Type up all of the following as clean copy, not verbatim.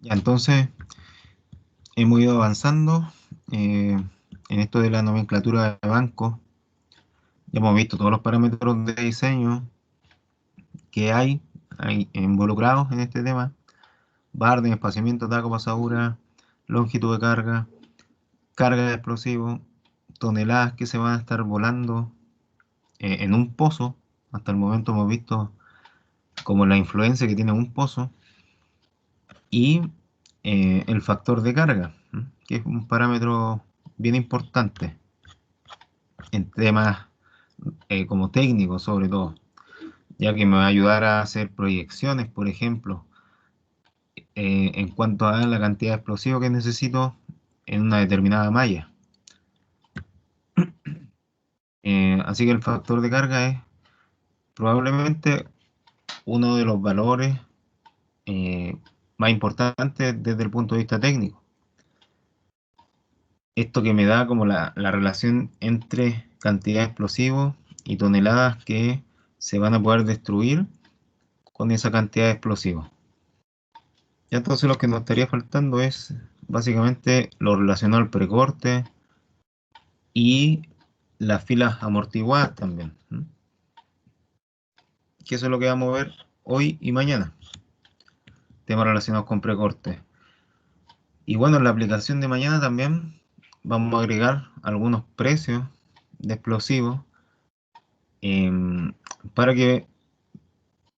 Ya, entonces hemos ido avanzando en esto de la nomenclatura de bancos. Ya hemos visto todos los parámetros de diseño que hay involucrados en este tema. Barding, espaciamiento, taco, pasadura, longitud de carga, carga de explosivos, toneladas que se van a estar volando en un pozo. Hasta el momento hemos visto como la influencia que tiene un pozo y el factor de carga, que es un parámetro bien importante en temas como técnicos sobre todo, ya que me va a ayudar a hacer proyecciones, por ejemplo, en cuanto a la cantidad de explosivos que necesito en una determinada malla. Así que el factor de carga es probablemente uno de los valores eh, más importantes desde el punto de vista técnico. Esto que me da como la relación entre cantidad de explosivos y toneladas que se van a poder destruir con esa cantidad de explosivos. Ya entonces lo que nos estaría faltando es básicamente lo relacionado al precorte y las filas amortiguadas también, ¿m? Que eso es lo que vamos a ver hoy y mañana, temas relacionados con precorte. Y bueno, en la aplicación de mañana también vamos a agregar algunos precios de explosivos em, para que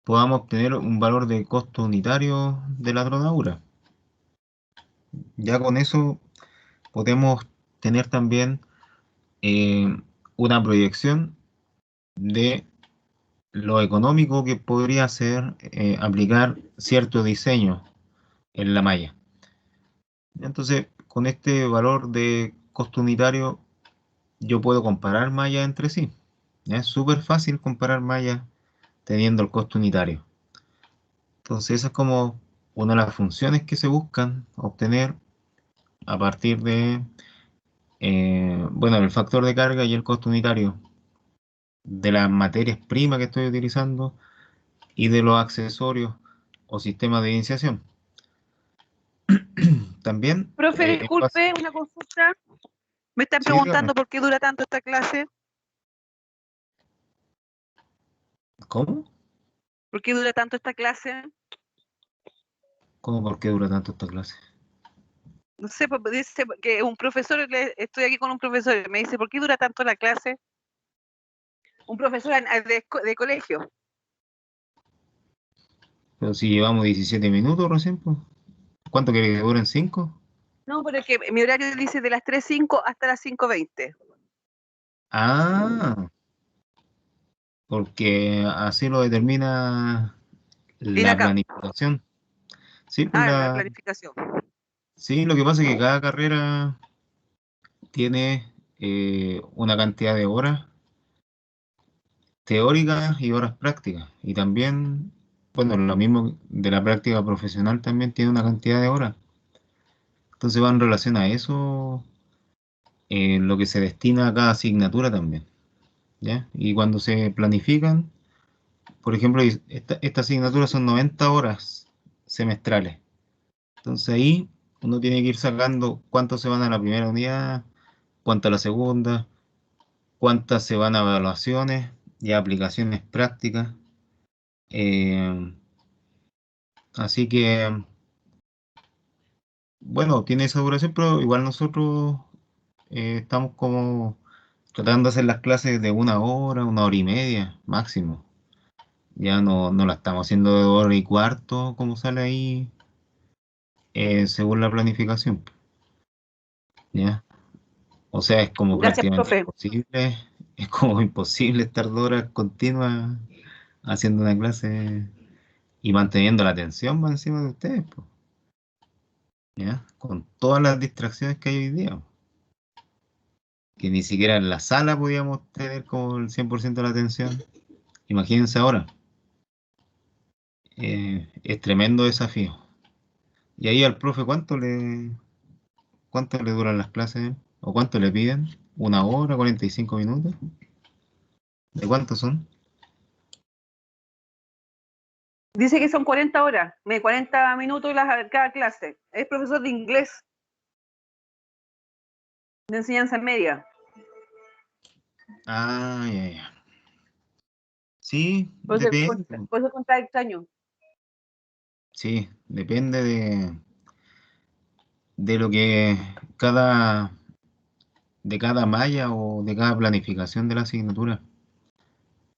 podamos obtener un valor de costo unitario de la dronadura. Ya con eso podemos tener también eh, una proyección de lo económico que podría ser aplicar cierto diseño en la malla. Entonces, con este valor de costo unitario, yo puedo comparar mallas entre sí. ¿Ya? Es súper fácil comparar mallas teniendo el costo unitario. Entonces, esa es como una de las funciones que se buscan obtener a partir de, bueno, el factor de carga y el costo unitario de las materias primas que estoy utilizando y de los accesorios o sistemas de iniciación. También, Profe, disculpe, una consulta. Me están sí, dígame, preguntando por qué dura tanto esta clase. ¿cómo? ¿Por qué dura tanto esta clase? ¿Cómo por qué dura tanto esta clase? No sé, pues, dice que un profesor, estoy aquí con un profesor, y me dice, ¿por qué dura tanto la clase? Un profesor de colegio. Pero si llevamos 17 minutos recién, pues. ¿Cuánto quiere que duren? ¿5? No, porque mi horario dice de las 3:05 hasta las 5:20. Ah, porque así lo determina En la acá. planificación. Sí, pues Ah, la planificación. sí, lo que pasa es que cada carrera tiene una cantidad de horas teóricas y horas prácticas. Y también, bueno, lo mismo de la práctica profesional también tiene una cantidad de horas. Entonces va en relación a eso lo que se destina a cada asignatura también. ¿Ya? Y cuando se planifican, por ejemplo, esta asignatura son 90 horas semestrales. Entonces ahí uno tiene que ir sacando cuántos se van a la primera unidad, cuánto a la segunda, cuántas se van a evaluaciones y a aplicaciones prácticas. Eh, Así que, bueno, tiene esa duración, pero igual nosotros estamos como tratando de hacer las clases de una hora y media máximo. Ya no la estamos haciendo de hora y cuarto, como sale ahí, según la planificación. ¿Ya? O sea, es como Gracias, prácticamente profe. imposible, es como imposible estar 2 horas continuas haciendo una clase y manteniendo la atención más encima de ustedes, po, ¿ya? Con todas las distracciones que hay hoy día, que ni siquiera en la sala podíamos tener como el 100% de la atención. Imagínense ahora, es tremendo desafío. Y ahí al profe, cuánto le duran las clases? ¿O cuánto le piden? ¿Una hora, 45 minutos? ¿De cuántos son? Dice que son 40 horas, 40 minutos cada clase. Es profesor de inglés, de enseñanza media. Ah, ya, ya. Sí, Por eso, depende. por eso contaba extraño. Sí, depende de lo que cada, de cada malla o de cada planificación de la asignatura.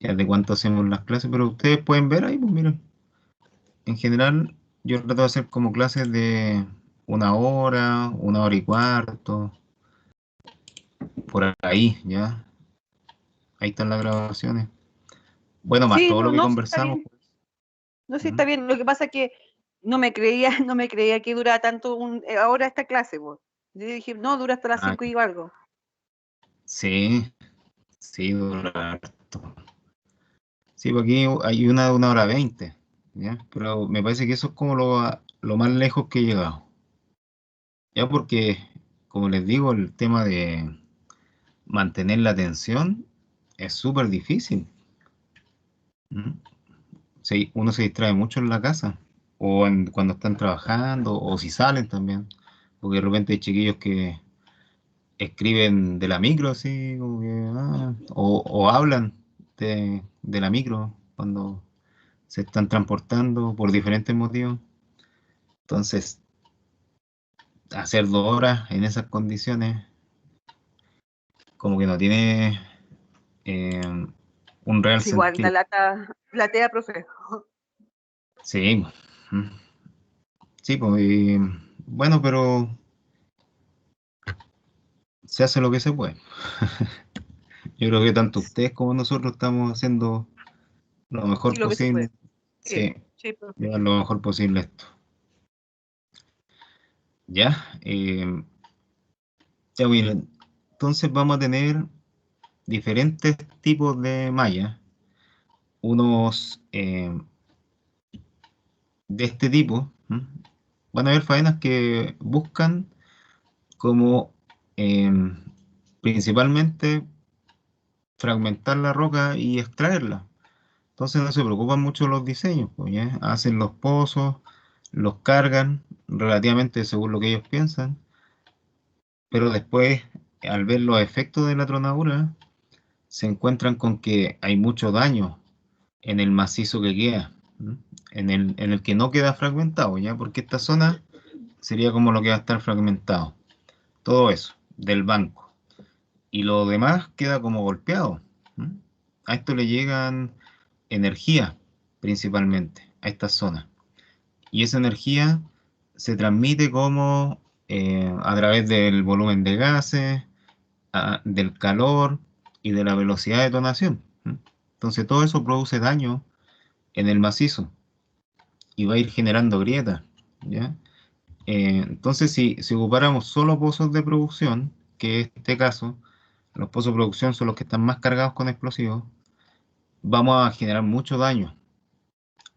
Ya de cuánto hacemos las clases, pero ustedes pueden ver ahí, pues miren. En general, yo trato de hacer como clases de 1 hora y cuarto, por ahí, ¿ya? Ahí están las grabaciones. Bueno, más Sí, todo lo no, que no, sí está conversamos. bien. No, sí está ¿Mm? bien. Lo que pasa es que no me creía, no me creía que durara tanto ahora esta clase, pues. Yo dije, no, dura hasta las Ah, 5 y algo. sí, sí, dura harto. Sí, porque aquí hay una de 1 hora 20, ¿ya? Pero me parece que eso es como lo más lejos que he llegado. Ya porque, como les digo, el tema de mantener la atención es súper difícil. ¿Mm? Uno se distrae mucho en la casa, o cuando están trabajando, o si salen también, porque de repente hay chiquillos que escriben de la micro, así, como que, o hablan de la micro cuando se están transportando por diferentes motivos. Entonces, hacer 2 horas en esas condiciones, como que no tiene eh, un real Es igual, sentido. la tea, profe. Sí, mm, sí, pues, bueno, pero se hace lo que se puede. Yo creo que tanto ustedes como nosotros estamos haciendo lo Sí, mejor lo que se puede. posible. Sí, Sí, sí, profe. llevar lo mejor posible esto. Ya, ya miren, entonces vamos a tener diferentes tipos de mallas. Unos de este tipo, ¿m? Van a haber faenas que buscan como principalmente fragmentar la roca y extraerla. Entonces no se preocupan mucho los diseños, pues, ¿ya? Hacen los pozos, los cargan relativamente según lo que ellos piensan, pero después, al ver los efectos de la tronadura, se encuentran con que hay mucho daño en el macizo que queda, ¿m? En el que no queda fragmentado, ¿ya? Porque esta zona sería como lo que va a estar fragmentado. Todo eso, del banco. Y lo demás queda como golpeado. ¿M? A esto le llegan energía principalmente, a esta zona. Y esa energía se transmite como a través del volumen de gases, del calor y de la velocidad de detonación. ¿M? Entonces todo eso produce daño en el macizo y va a ir generando grietas, ¿ya? Entonces, si ocupáramos solo pozos de producción, que es este caso, los pozos de producción son los que están más cargados con explosivos, vamos a generar mucho daño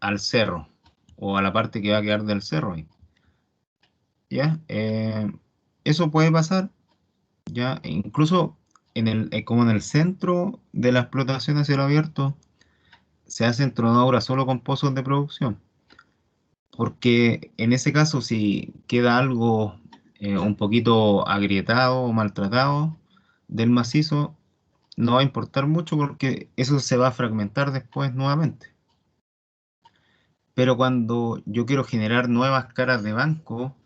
al cerro o a la parte que va a quedar del cerro ahí, ¿ya? Eso puede pasar, ¿ya? E incluso como en el centro de la explotación a cielo abierto, se hacen tronaduras solo con pozos de producción, porque en ese caso, si queda algo un poquito agrietado o maltratado del macizo, no va a importar mucho porque eso se va a fragmentar después nuevamente. Pero cuando yo quiero generar nuevas caras de banco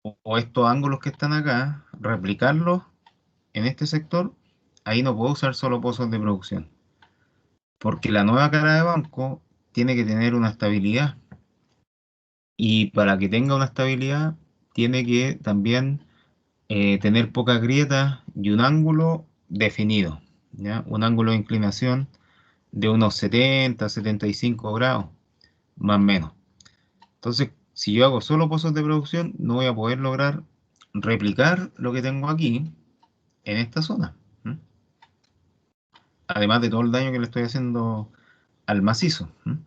o estos ángulos que están acá, replicarlos en este sector, ahí no puedo usar solo pozos de producción, porque la nueva cara de banco tiene que tener una estabilidad y para que tenga una estabilidad tiene que también tener pocas grietas y un ángulo definido, ¿ya? Un ángulo de inclinación de unos 70, 75 grados, más o menos. Entonces, si yo hago solo pozos de producción, no voy a poder lograr replicar lo que tengo aquí en esta zona. ¿M? Además de todo el daño que le estoy haciendo al macizo. ¿M?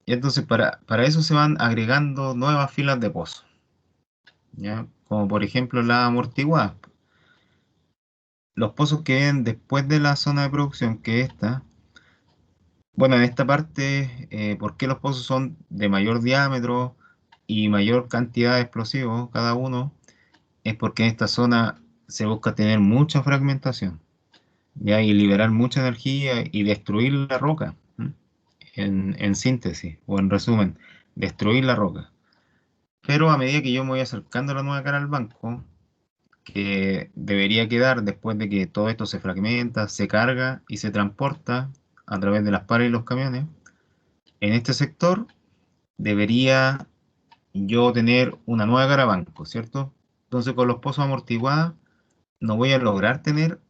Y entonces, para eso se van agregando nuevas filas de pozos, ¿ya? Como por ejemplo la amortiguada. Los pozos que vienen después de la zona de producción, que es esta, Bueno, en esta parte, ¿por qué los pozos son de mayor diámetro y mayor cantidad de explosivos cada uno? Es porque en esta zona se busca tener mucha fragmentación, ¿ya? Y liberar mucha energía y destruir la roca, ¿m? En síntesis, o en resumen, destruir la roca. Pero a medida que yo me voy acercando a la nueva cara al banco, que debería quedar después de que todo esto se fragmenta, se carga y se transporta a través de las palas y los camiones, en este sector debería yo tener una nueva cara banco, ¿cierto? Entonces con los pozos amortiguados no voy a lograr tener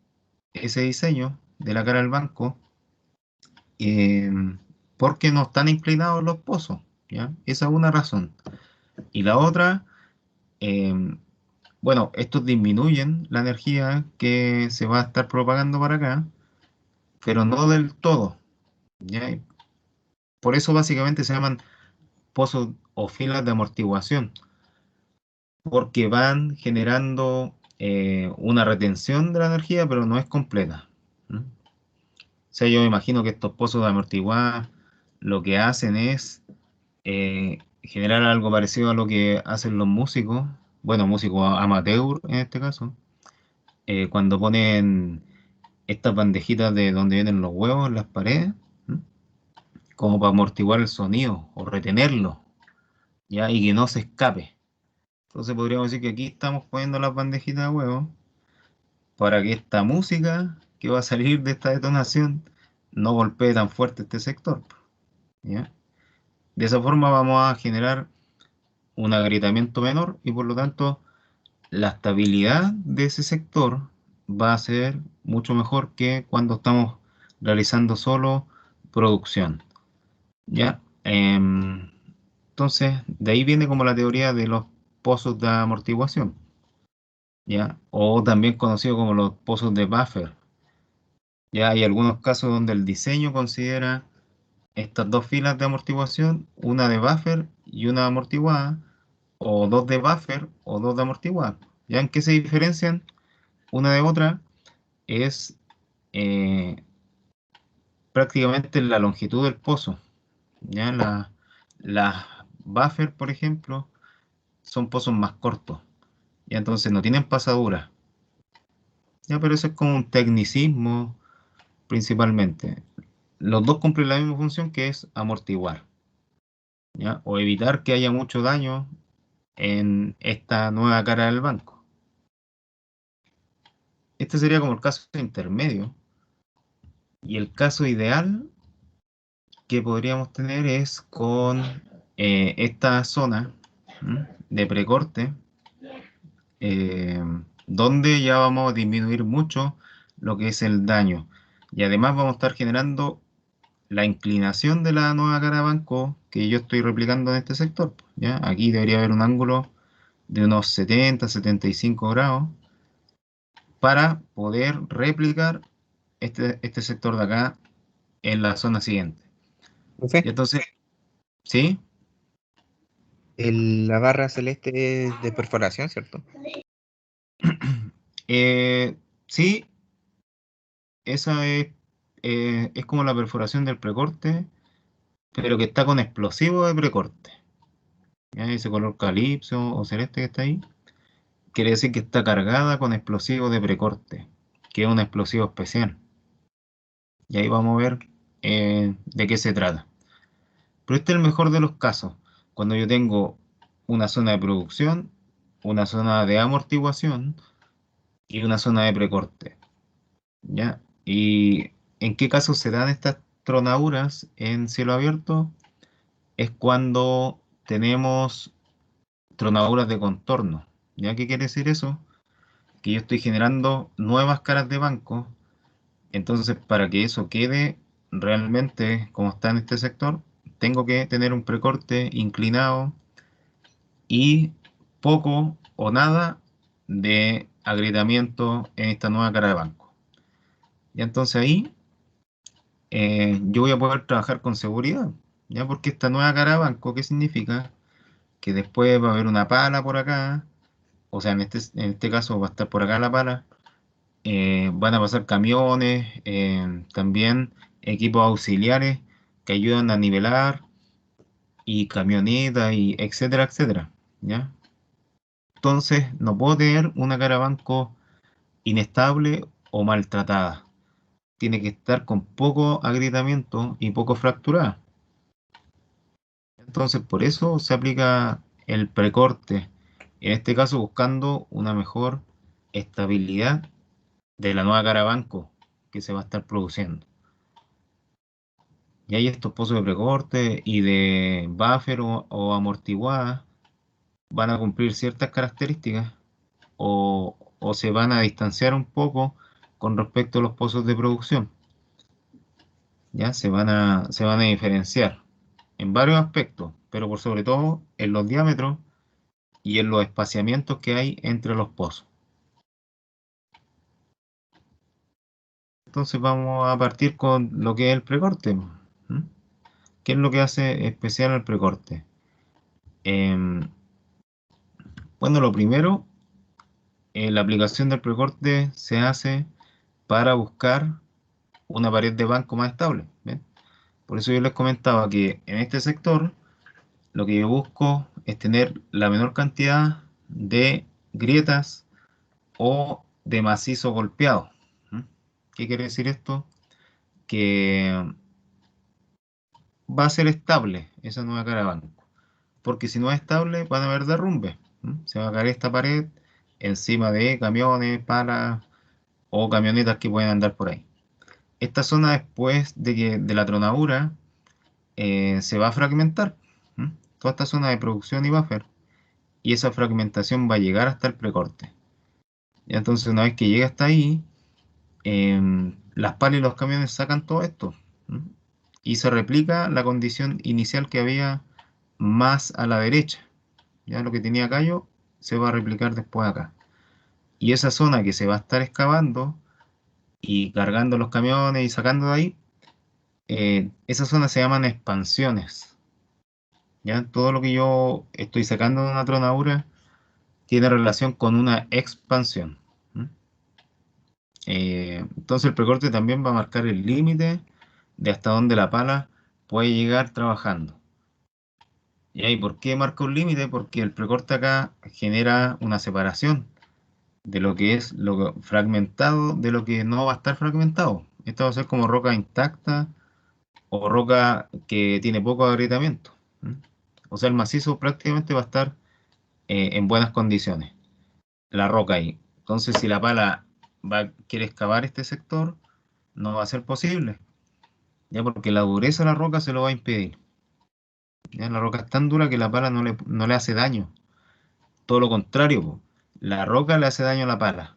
ese diseño de la cara del banco, eh, porque no están inclinados los pozos, ¿ya? Esa es una razón. Y la otra, eh, bueno, estos disminuyen la energía que se va a estar propagando para acá, pero no del todo, ¿ya? Y por eso básicamente se llaman pozos o filas de amortiguación, porque van generando una retención de la energía, pero no es completa. ¿Mm? O sea, yo me imagino que estos pozos de amortiguar lo que hacen es generar algo parecido a lo que hacen los músicos, bueno, músicos amateur en este caso, cuando ponen estas bandejitas de donde vienen los huevos en las paredes, ¿m? Como para amortiguar el sonido o retenerlo, ¿ya? Y que no se escape. Entonces podríamos decir que aquí estamos poniendo las bandejitas de huevos para que esta música que va a salir de esta detonación no golpee tan fuerte este sector, ¿ya? De esa forma vamos a generar un agrietamiento menor y por lo tanto la estabilidad de ese sector va a ser mucho mejor que cuando estamos realizando solo producción, ¿ya? Entonces, de ahí viene como la teoría de los pozos de amortiguación, ¿ya? O también conocido como los pozos de buffer. Ya hay algunos casos donde el diseño considera estas dos filas de amortiguación, una de buffer y una amortiguada, o dos de buffer o dos de amortiguada. ¿Ya en qué se diferencian una de otra? Es eh, prácticamente la longitud del pozo. ¿Ya? Las buffer, por ejemplo, son pozos más cortos. ¿Ya? Entonces no tienen pasadura. ¿Ya? Pero eso es como un tecnicismo principalmente. Los dos cumplen la misma función que es amortiguar, ¿ya? O evitar que haya mucho daño en esta nueva cara del banco. Este sería como el caso intermedio. Y el caso ideal que podríamos tener es con esta zona, ¿m? De precorte, eh, donde ya vamos a disminuir mucho lo que es el daño. Y además vamos a estar generando la inclinación de la nueva cara de banco que yo estoy replicando en este sector, ¿ya? Aquí debería haber un ángulo de unos 70, 75 grados para poder replicar este sector de acá en la zona siguiente. Y Profe, entonces, ¿sí? la barra celeste es de perforación, ¿cierto? Sí, esa es como la perforación del precorte, pero que está con explosivo de precorte. ¿Ya? Ese color calipso o celeste que está ahí, quiere decir que está cargada con explosivo de precorte, que es un explosivo especial. Y ahí vamos a ver de qué se trata. Pero este es el mejor de los casos, cuando yo tengo una zona de producción, una zona de amortiguación y una zona de precorte, ¿ya? ¿Y en qué casos se dan estas tronaduras en cielo abierto? Es cuando tenemos tronaduras de contorno. ¿Ya qué quiere decir eso? Que yo estoy generando nuevas caras de banco. Entonces, para que eso quede realmente como está en este sector, tengo que tener un precorte inclinado y poco o nada de agrietamiento en esta nueva cara de banco. Y entonces ahí yo voy a poder trabajar con seguridad, ¿ya? Porque esta nueva cara de banco, ¿qué significa? Que después va a haber una pala por acá, o sea, en este caso va a estar por acá la pala, van a pasar camiones, también equipos auxiliares que ayudan a nivelar, y camionetas, y etcétera, etcétera, ¿ya? Entonces, no puedo tener una cara banco inestable o maltratada. Tiene que estar con poco agrietamiento y poco fracturada. Entonces, por eso se aplica el precorte, en este caso buscando una mejor estabilidad de la nueva cara banco que se va a estar produciendo. Y hay estos pozos de precorte y de buffer o amortiguada van a cumplir ciertas características o se van a distanciar un poco con respecto a los pozos de producción. Ya se van a diferenciar en varios aspectos, pero por sobre todo en los diámetros y en los espaciamientos que hay entre los pozos. Entonces vamos a partir con lo que es el precorte. ¿M? ¿Qué es lo que hace especial el precorte? Em, bueno, lo primero, la aplicación del precorte se hace para buscar una pared de banco más estable. ¿Ven? Por eso yo les comentaba que en este sector lo que yo busco es tener la menor cantidad de grietas o de macizo golpeado. ¿M? ¿Qué quiere decir esto? Que va a ser estable esa nueva cara banco. Porque si no es estable, van a haber derrumbes. Se va a caer esta pared encima de camiones, palas o camionetas que pueden andar por ahí. Esta zona, después de la tronadura, se va a fragmentar. Toda esta zona de producción y buffer. Y esa fragmentación va a llegar hasta el precorte. Y entonces, una vez que llega hasta ahí, las palas y los camiones sacan todo esto. Y se replica la condición inicial que había más a la derecha. Ya lo que tenía callo se va a replicar después acá. Y esa zona que se va a estar excavando y cargando los camiones y sacando de ahí, esa zona se llaman expansiones. Ya todo lo que yo estoy sacando de una tronadura tiene relación con una expansión. ¿Mm? Entonces el precorte también va a marcar el límite de hasta donde la pala puede llegar trabajando. ¿Y ahí por qué marca un límite? Porque el precorte acá genera una separación de lo que es lo fragmentado de lo que no va a estar fragmentado. Esto va a ser como roca intacta o roca que tiene poco agrietamiento. ¿Mm? O sea, el macizo prácticamente va a estar en buenas condiciones. La roca ahí. Entonces, si la pala quiere excavar este sector, no va a ser posible. Ya porque la dureza de la roca se lo va a impedir. Ya la roca es tan dura que la pala no le hace daño. Todo lo contrario, po. La roca le hace daño a la pala,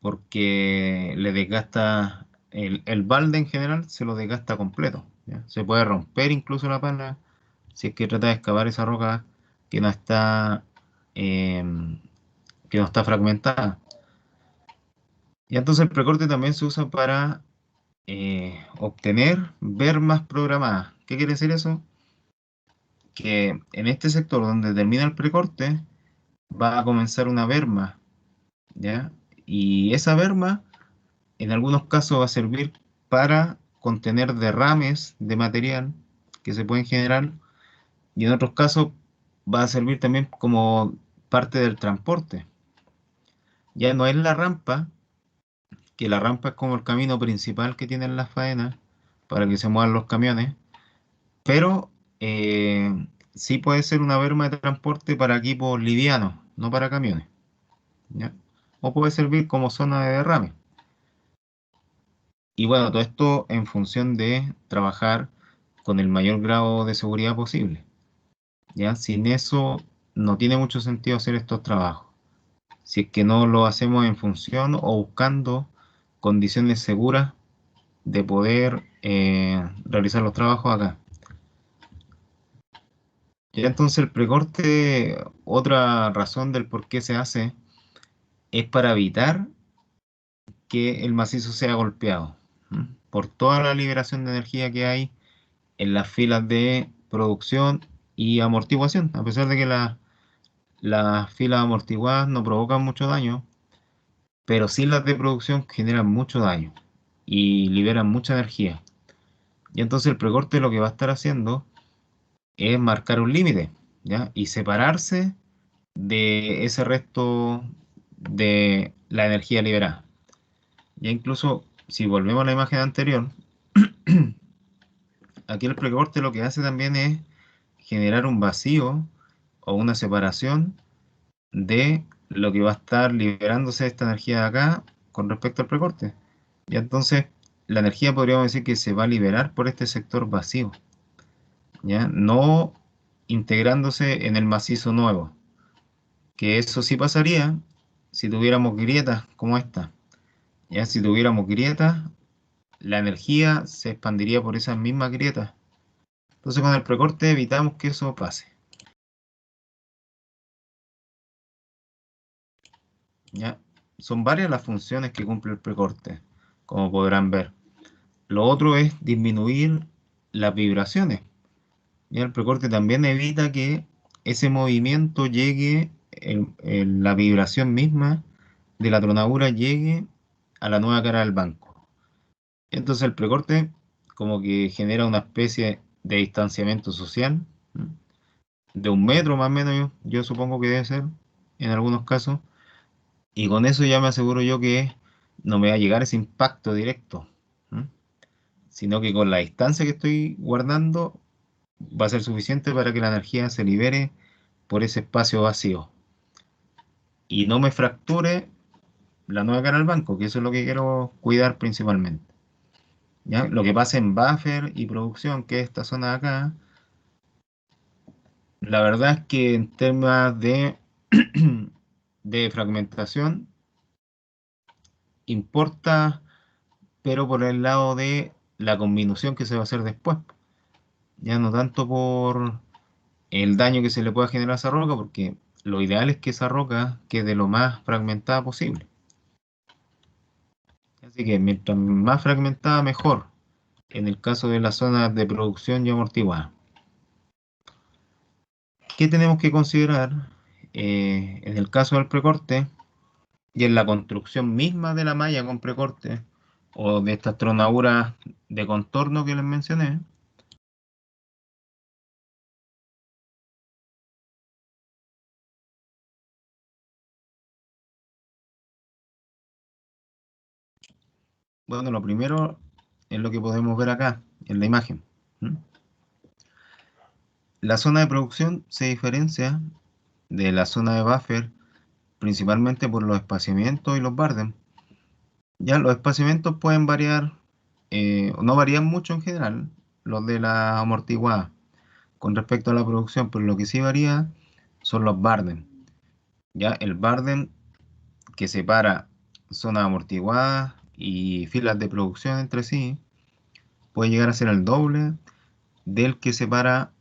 porque le desgasta el balde en general, se lo desgasta completo. ¿Ya? Se puede romper incluso la pala si es que trata de excavar esa roca que no está, em, que no está fragmentada. Y entonces el precorte también se usa para obtener bermas programadas. ¿Qué quiere decir eso? Que en este sector donde termina el precorte va a comenzar una berma, ¿ya? Y esa berma en algunos casos va a servir para contener derrames de material que se pueden generar y en otros casos va a servir también como parte del transporte. Ya no es la rampa, que la rampa es como el camino principal que tienen las faenas para que se muevan los camiones, pero sí puede ser una berma de transporte para equipos livianos, no para camiones, ¿ya? O puede servir como zona de derrame. Y bueno, todo esto en función de trabajar con el mayor grado de seguridad posible. ¿Ya? Sin eso no tiene mucho sentido hacer estos trabajos. Si es que no lo hacemos en función o buscando condiciones seguras de poder realizar los trabajos acá. Ya entonces el precorte, otra razón del por qué se hace, es para evitar que el macizo sea golpeado. Por toda la liberación de energía que hay en las filas de producción y amortiguación, a pesar de que las filas amortiguadas no provocan mucho daño, pero sí las de producción generan mucho daño y liberan mucha energía. Y entonces el precorte lo que va a estar haciendo es marcar un límite, ¿ya? Y separarse de ese resto de la energía liberada. Ya incluso, si volvemos a la imagen anterior, aquí el precorte lo que hace también es generar un vacío o una separación de lo que va a estar liberándose de esta energía de acá con respecto al precorte. Y entonces la energía podríamos decir que se va a liberar por este sector vacío, ¿ya? No integrándose en el macizo nuevo, que eso sí pasaría si tuviéramos grietas como esta. ¿Ya? Si tuviéramos grietas, la energía se expandiría por esas mismas grietas. Entonces con el precorte evitamos que eso pase. ¿Ya? Son varias las funciones que cumple el precorte, como podrán ver. Lo otro es disminuir las vibraciones. ¿Ya? El precorte también evita que ese movimiento llegue, la vibración misma de la tronadura llegue a la nueva cara del banco. Entonces el precorte como que genera una especie de distanciamiento social, ¿no? De 1 metro más o menos, yo supongo que debe ser en algunos casos, y con eso ya me aseguro yo que no me va a llegar ese impacto directo, ¿no? Sino que con la distancia que estoy guardando va a ser suficiente para que la energía se libere por ese espacio vacío y no me fracture la nueva cara del banco, que eso es lo que quiero cuidar principalmente. ¿Ya? Lo que pasa en buffer y producción, que es esta zona de acá, la verdad es que en temas de fragmentación importa, pero por el lado de la combinación que se va a hacer después. Ya no tanto por el daño que se le pueda generar a esa roca, porque lo ideal es que esa roca quede lo más fragmentada posible. Así que mientras más fragmentada, mejor, en el caso de las zonas de producción y amortiguada. ¿Qué tenemos que considerar en el caso del precorte y en la construcción misma de la malla con precorte o de estas tronaduras de contorno que les mencioné? Bueno, lo primero es lo que podemos ver acá en la imagen. ¿Mm? La zona de producción se diferencia de la zona de buffer principalmente por los espaciamientos y los bardens. Ya los espaciamientos pueden variar, o no varían mucho en general, los de la amortiguada con respecto a la producción, pero lo que sí varía son los bardens. Ya el barden que separa zonas amortiguadas y filas de producción entre sí puede llegar a ser el doble del que separa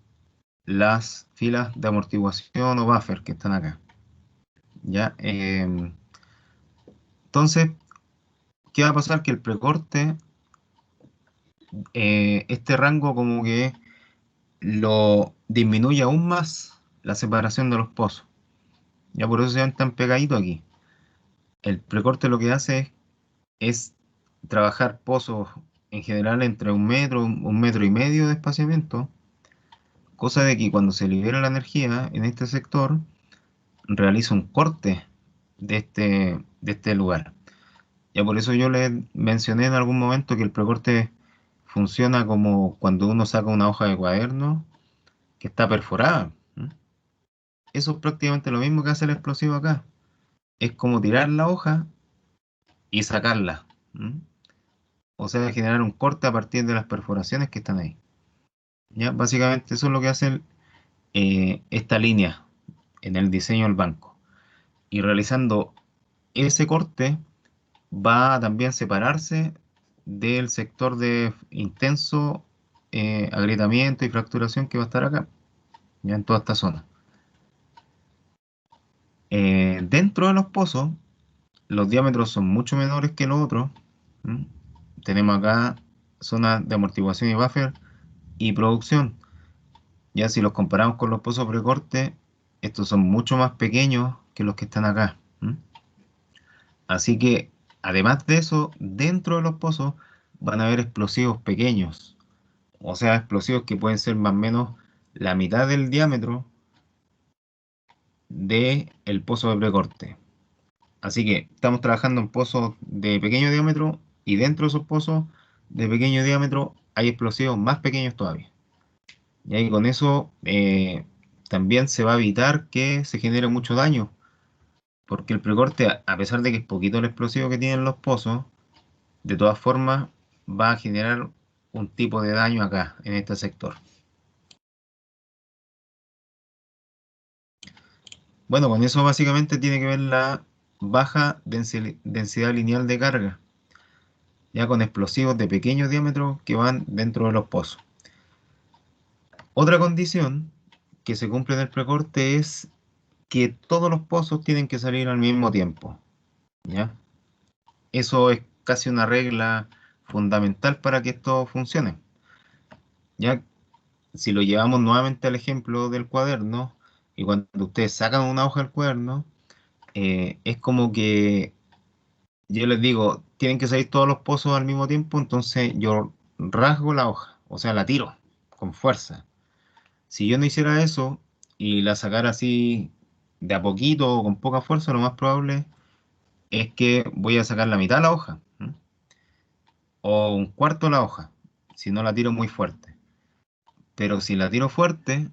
las filas de amortiguación o buffer que están acá. ¿Ya? Entonces, ¿qué va a pasar? Que el precorte, este rango como que lo disminuye aún más la separación de los pozos. Ya por eso se ven tan pegaditos aquí. El precorte lo que hace es trabajar pozos en general entre 1 metro, 1,5 metros de espaciamiento, cosa de que cuando se libera la energía en este sector, realiza un corte de este lugar. Ya por eso yo les mencioné en algún momento que el precorte funciona como cuando uno saca una hoja de cuaderno que está perforada. ¿Mm? Eso es prácticamente lo mismo que hace el explosivo acá. Es como tirar la hoja y sacarla. ¿Mm? O sea, generar un corte a partir de las perforaciones que están ahí. ¿Ya? Básicamente eso es lo que hace esta línea en el diseño del banco. Y realizando ese corte va a también separarse del sector de intenso agrietamiento y fracturación que va a estar acá, ya en toda esta zona. Dentro de los pozos, los diámetros son mucho menores que los otros. ¿Mm? Tenemos acá zonas de amortiguación y buffer y producción. Ya si los comparamos con los pozos precorte, estos son mucho más pequeños que los que están acá. ¿Mm? Así que, además de eso, dentro de los pozos van a haber explosivos pequeños, o sea, explosivos que pueden ser más o menos la mitad del diámetro del pozo de precorte. Así que estamos trabajando en pozos de pequeño diámetro y dentro de esos pozos de pequeño diámetro hay explosivos más pequeños todavía. Y ahí con eso también se va a evitar que se genere mucho daño, porque el precorte, a pesar de que es poquito el explosivo que tienen los pozos, de todas formas va a generar un tipo de daño acá, en este sector. Bueno, con eso básicamente tiene que ver la baja densidad lineal de carga, ya con explosivos de pequeño diámetro que van dentro de los pozos. Otra condición que se cumple en el precorte es que todos los pozos tienen que salir al mismo tiempo, ¿ya? Eso es casi una regla fundamental para que esto funcione. Ya, si lo llevamos nuevamente al ejemplo del cuaderno, y cuando ustedes sacan una hoja del cuaderno, es como que yo les digo, tienen que salir todos los pozos al mismo tiempo, entonces yo rasgo la hoja, o sea, la tiro con fuerza. Si yo no hiciera eso y la sacara así de a poquito o con poca fuerza, lo más probable es que voy a sacar la mitad de la hoja, ¿m? O un cuarto de la hoja, si no la tiro muy fuerte. Pero si la tiro fuerte,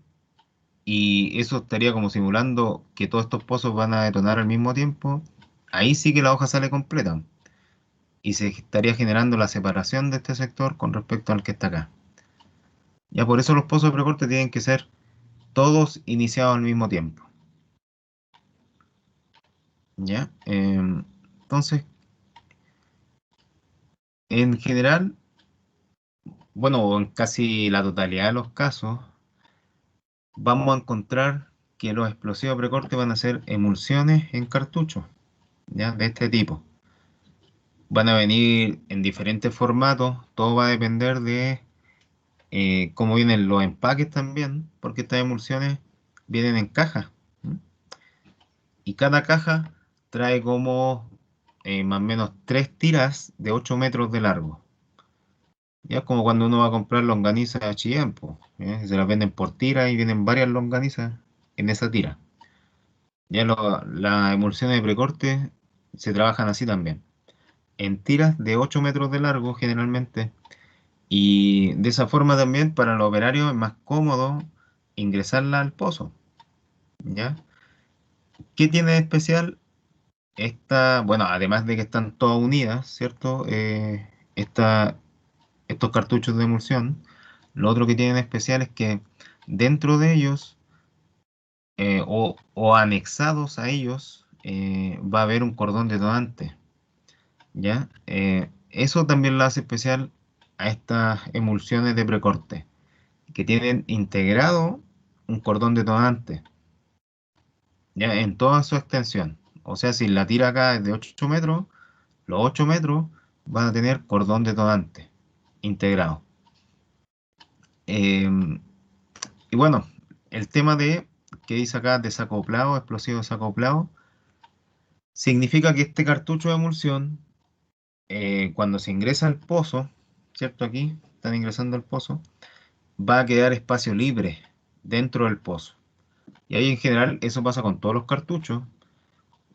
y eso estaría como simulando que todos estos pozos van a detonar al mismo tiempo, ahí sí que la hoja sale completa y se estaría generando la separación de este sector con respecto al que está acá. Ya por eso los pozos de precorte tienen que ser todos iniciados al mismo tiempo. ¿Ya? Entonces, en general, bueno, en casi la totalidad de los casos, vamos a encontrar que los explosivos de precorte van a ser emulsiones en cartucho, ¿ya? De este tipo. Van a venir en diferentes formatos, todo va a depender de cómo vienen los empaques también, porque estas emulsiones vienen en cajas. ¿M? Y cada caja trae como más o menos 3 tiras de 8 metros de largo. Ya es como cuando uno va a comprar longaniza a H&M, po, ¿eh? Se las venden por tira y vienen varias longanizas en esa tira. Ya las emulsiones de precorte se trabajan así también, en tiras de 8 metros de largo generalmente. Y de esa forma también para los operarios es más cómodo ingresarla al pozo, ¿ya? ¿Qué tiene de especial esta? Bueno, además de que están todas unidas, ¿cierto? Estos cartuchos de emulsión, lo otro que tienen de especial es que dentro de ellos o anexados a ellos va a haber un cordón detonante, ¿ya? Eso también lo hace especial a estas emulsiones de precorte, que tienen integrado un cordón detonante, ya en toda su extensión. O sea, si la tira acá es de 8 metros, los 8 metros van a tener cordón detonante integrado. Y bueno, el tema de que dice acá desacoplado, explosivo desacoplado, significa que este cartucho de emulsión, cuando se ingresa al pozo, ¿cierto? Aquí están ingresando al pozo, va a quedar espacio libre dentro del pozo. Y ahí en general eso pasa con todos los cartuchos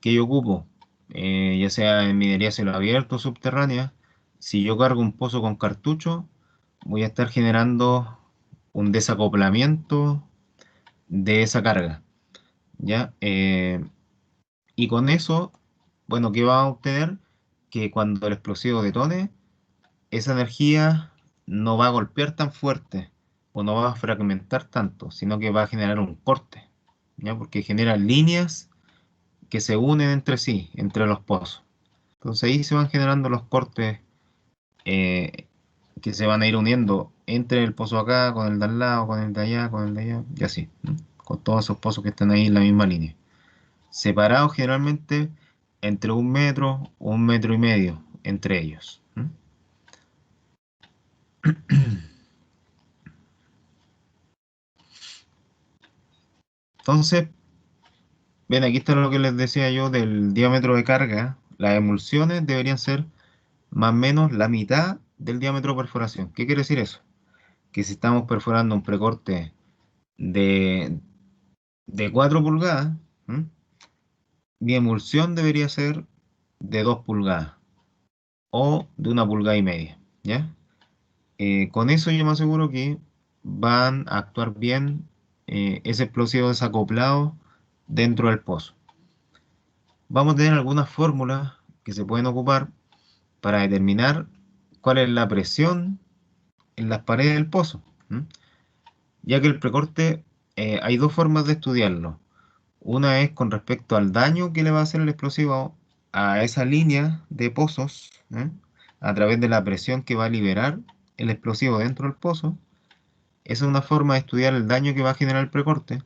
que yo ocupo, ya sea en minería a cielo abierto o subterránea. Si yo cargo un pozo con cartucho, voy a estar generando un desacoplamiento de esa carga, ¿ya? Y con eso, bueno, ¿qué va a obtener? Que cuando el explosivo detone, esa energía no va a golpear tan fuerte o no va a fragmentar tanto, sino que va a generar un corte, ¿ya? Porque genera líneas que se unen entre sí, entre los pozos. Entonces ahí se van generando los cortes eh, que se van a ir uniendo entre el pozo acá, con el de al lado, con el de allá, con el de allá, y así, ¿no? Con todos esos pozos que están ahí en la misma línea. Separados generalmente entre 1 metro o 1,5 metros entre ellos. ¿No? Entonces, ven, aquí está lo que les decía yo del diámetro de carga. Las emulsiones deberían ser más o menos la mitad del diámetro de perforación. ¿Qué quiere decir eso? que si estamos perforando un precorte de, de 4 pulgadas, ¿m? Mi emulsión debería ser de 2 pulgadas o de 1,5 pulgadas, ¿ya? Con eso yo me aseguro que van a actuar bien ese explosivo desacoplado dentro del pozo. Vamos a tener algunas fórmulas que se pueden ocupar para determinar cuál es la presión en las paredes del pozo, ¿m? Ya que el precorte hay dos formas de estudiarlo. Una es con respecto al daño que le va a hacer el explosivo a esa línea de pozos, ¿eh? A través de la presión que va a liberar el explosivo dentro del pozo. Esa es una forma de estudiar el daño que va a generar el precorte.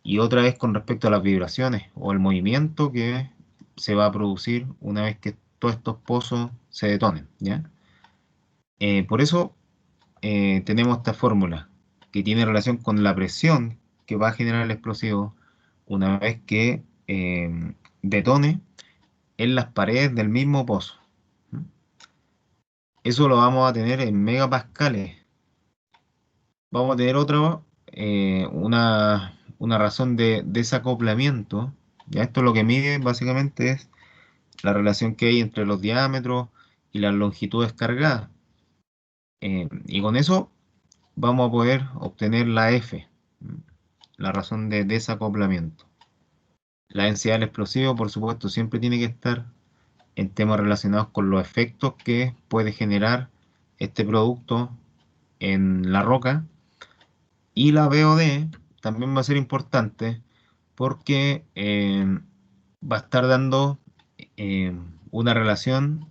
Y otra es con respecto a las vibraciones o el movimiento que se va a producir una vez que todos estos pozos se detonen, ¿ya? Por eso tenemos esta fórmula que tiene relación con la presión que va a generar el explosivo una vez que detone en las paredes del mismo pozo. Eso lo vamos a tener en megapascales. Vamos a tener una razón de desacoplamiento. Ya esto lo que mide básicamente es la relación que hay entre los diámetros y las longitudes cargadas. Y con eso vamos a poder obtener la F, la razón de desacoplamiento. La densidad del explosivo, por supuesto, siempre tiene que estar en temas relacionados con los efectos que puede generar este producto en la roca. Y la BOD también va a ser importante porque va a estar dando eh, una relación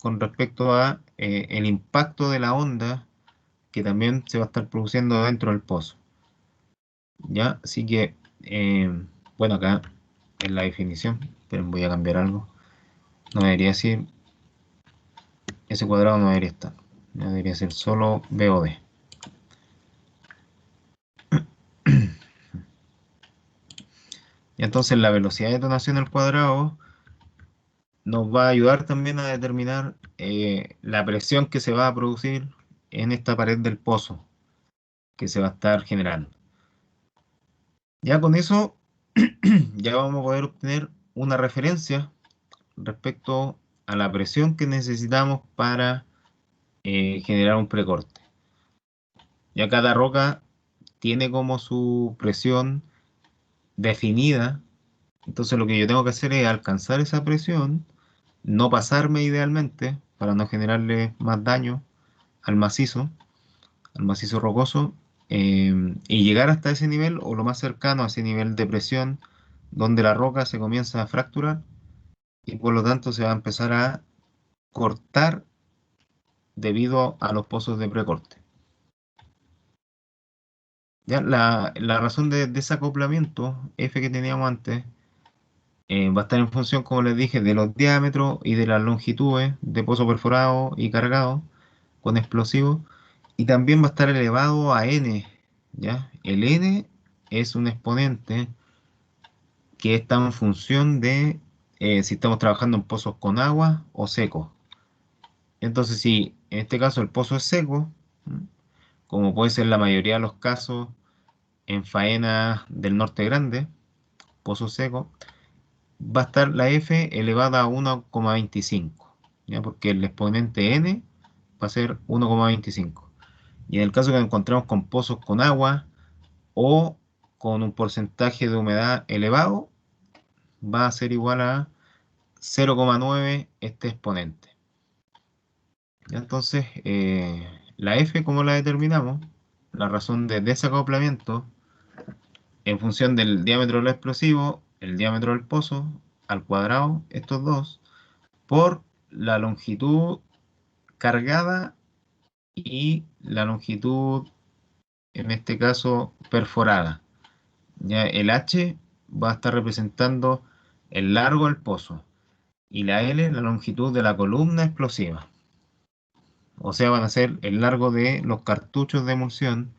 con respecto a el impacto de la onda que también se va a estar produciendo dentro del pozo. ¿Ya? Así que, bueno, acá en la definición, pero voy a cambiar algo. No debería decir, ese cuadrado no debería estar. No debería ser solo BOD. Y entonces la velocidad de detonación al cuadrado nos va a ayudar también a determinar la presión que se va a producir en esta pared del pozo que se va a estar generando. Ya con eso ya vamos a poder obtener una referencia respecto a la presión que necesitamos para generar un precorte. Ya cada roca tiene como su presión definida, entonces lo que yo tengo que hacer es alcanzar esa presión, no pasarme idealmente para no generarle más daño al macizo rocoso, y llegar hasta ese nivel o lo más cercano a ese nivel de presión donde la roca se comienza a fracturar y por lo tanto se va a empezar a cortar debido a los pozos de precorte. Ya, la razón de desacoplamiento F que teníamos antes va a estar en función, como les dije, de los diámetros y de las longitudes de pozo perforado y cargado con explosivos, y también va a estar elevado a n, ¿ya? El n es un exponente que está en función de si estamos trabajando en pozos con agua o secos. Entonces, si en este caso el pozo es seco, como puede ser la mayoría de los casos en faenas del norte grande, pozo seco, va a estar la F elevada a 1,25, ¿ya? Porque el exponente n va a ser 1,25. Y en el caso que nos encontremos con pozos con agua o con un porcentaje de humedad elevado, va a ser igual a 0,9 este exponente. ¿Ya? Entonces, la F, ¿cómo la determinamos? La razón de desacoplamiento en función del diámetro del explosivo, el diámetro del pozo, al cuadrado, estos dos, por la longitud cargada y la longitud, en este caso, perforada. Ya el H va a estar representando el largo del pozo y la L la longitud de la columna explosiva. O sea, van a ser el largo de los cartuchos de emulsión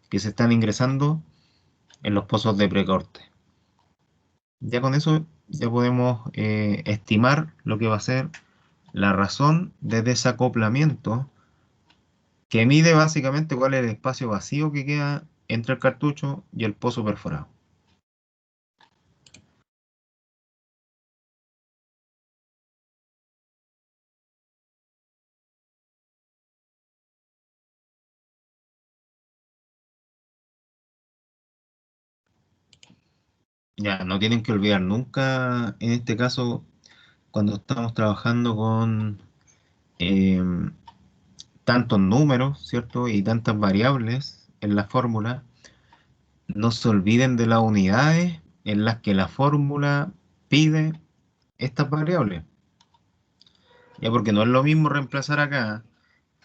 que se están ingresando en los pozos de precorte. Ya con eso ya podemos estimar lo que va a ser la razón de desacoplamiento que mide básicamente cuál es el espacio vacío que queda entre el cartucho y el pozo perforado. Ya, no tienen que olvidar nunca, en este caso, cuando estamos trabajando con em, tantos números, ¿cierto? Y tantas variables en la fórmula, no se olviden de las unidades en las que la fórmula pide estas variables. Ya, porque no es lo mismo reemplazar acá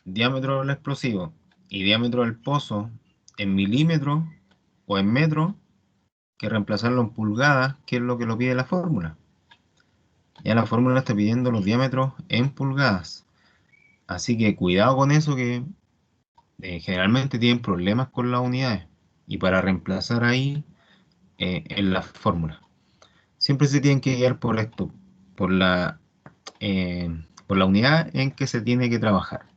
diámetro del explosivo y diámetro del pozo en milímetros o en metros que reemplazarlo en pulgadas, que es lo que lo pide la fórmula. Ya la fórmula está pidiendo los diámetros en pulgadas. Así que cuidado con eso, que generalmente tienen problemas con las unidades. Y para reemplazar ahí en la fórmula. Siempre se tienen que guiar por esto, por eh, por la unidad en que se tiene que trabajar.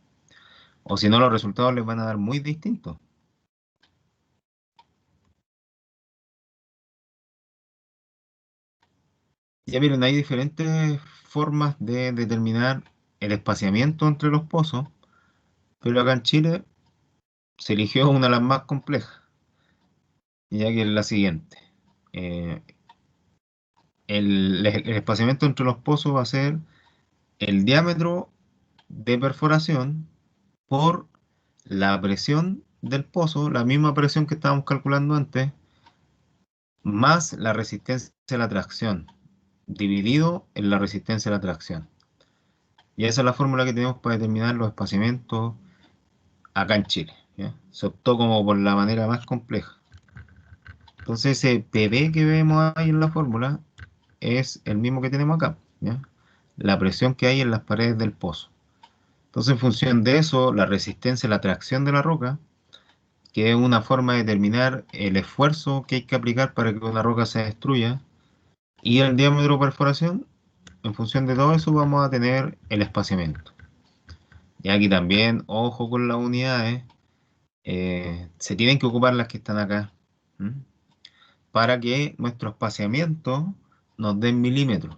O si no, los resultados les van a dar muy distintos. Ya miren, hay diferentes formas de determinar el espaciamiento entre los pozos, pero acá en Chile se eligió una de las más complejas, ya que es la siguiente. Eh, el espaciamiento entre los pozos va a ser el diámetro de perforación por la presión del pozo, la misma presión que estábamos calculando antes, más la resistencia a la tracción, dividido en la resistencia a la tracción. Y esa es la fórmula que tenemos para determinar los espaciamientos acá en Chile, ¿ya? Se optó como por la manera más compleja. Entonces ese PB que vemos ahí en la fórmula es el mismo que tenemos acá, ¿ya? La presión que hay en las paredes del pozo. Entonces en función de eso, la resistencia a la tracción de la roca, que es una forma de determinar el esfuerzo que hay que aplicar para que una roca se destruya, y el diámetro de perforación, en función de todo eso vamos a tener el espaciamiento. Y aquí también, ojo con las unidades, se tienen que ocupar las que están acá, ¿m? Para que nuestro espaciamiento nos dé milímetros.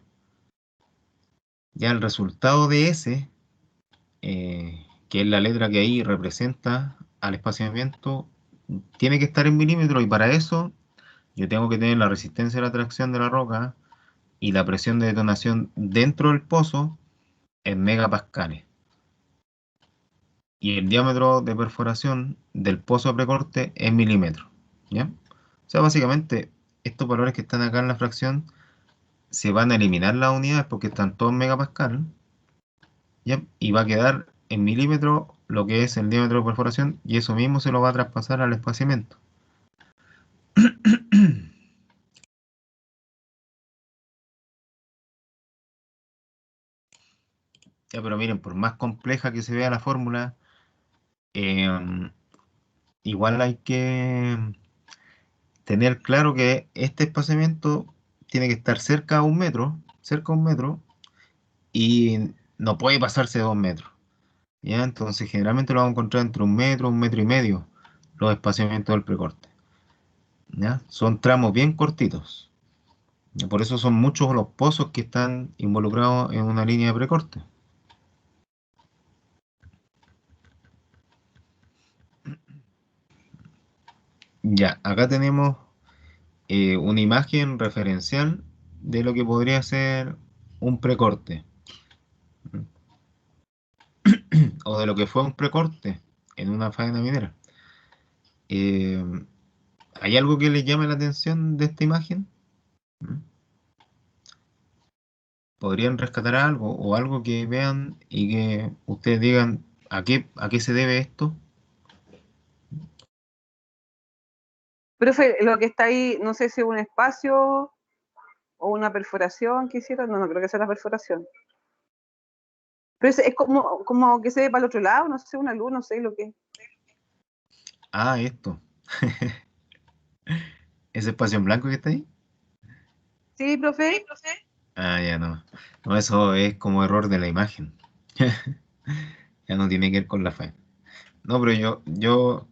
Ya el resultado de ese, que es la letra que ahí representa al espaciamiento, tiene que estar en milímetros, y para eso yo tengo que tener la resistencia a la tracción de la roca y la presión de detonación dentro del pozo en megapascales. Y el diámetro de perforación del pozo a precorte en milímetros, ¿ya? O sea, básicamente, estos valores que están acá en la fracción se van a eliminar las unidades porque están todos en megapascal, ¿ya? Y va a quedar en milímetros lo que es el diámetro de perforación, y eso mismo se lo va a traspasar al espaciamiento. Ya, pero miren, por más compleja que se vea la fórmula, eh, igual hay que tener claro que este espaciamiento tiene que estar cerca a un metro, y no puede pasarse de 2 metros, ¿ya? Entonces generalmente lo vamos a encontrar entre un metro y medio, los espaciamientos del precorte, ¿ya? Son tramos bien cortitos. Y por eso son muchos los pozos que están involucrados en una línea de precorte. Ya, acá tenemos una imagen referencial de lo que podría ser un precorte, o de lo que fue un precorte en una faena minera. Eh, ¿Hay algo que les llame la atención de esta imagen? ¿Mm? ¿Podrían rescatar algo o algo que vean y que ustedes digan a qué se debe esto? Profe, lo que está ahí, no sé si es un espacio o una perforación que hicieron, no, no creo que sea una perforación. Pero es como que se ve para el otro lado, no sé, una luz, no sé lo que es. Ah, esto. ¿Ese espacio en blanco que está ahí? Sí, profe. Ah, ya no. No, eso es como error de la imagen. Ya no tiene que ver con la faena. No, pero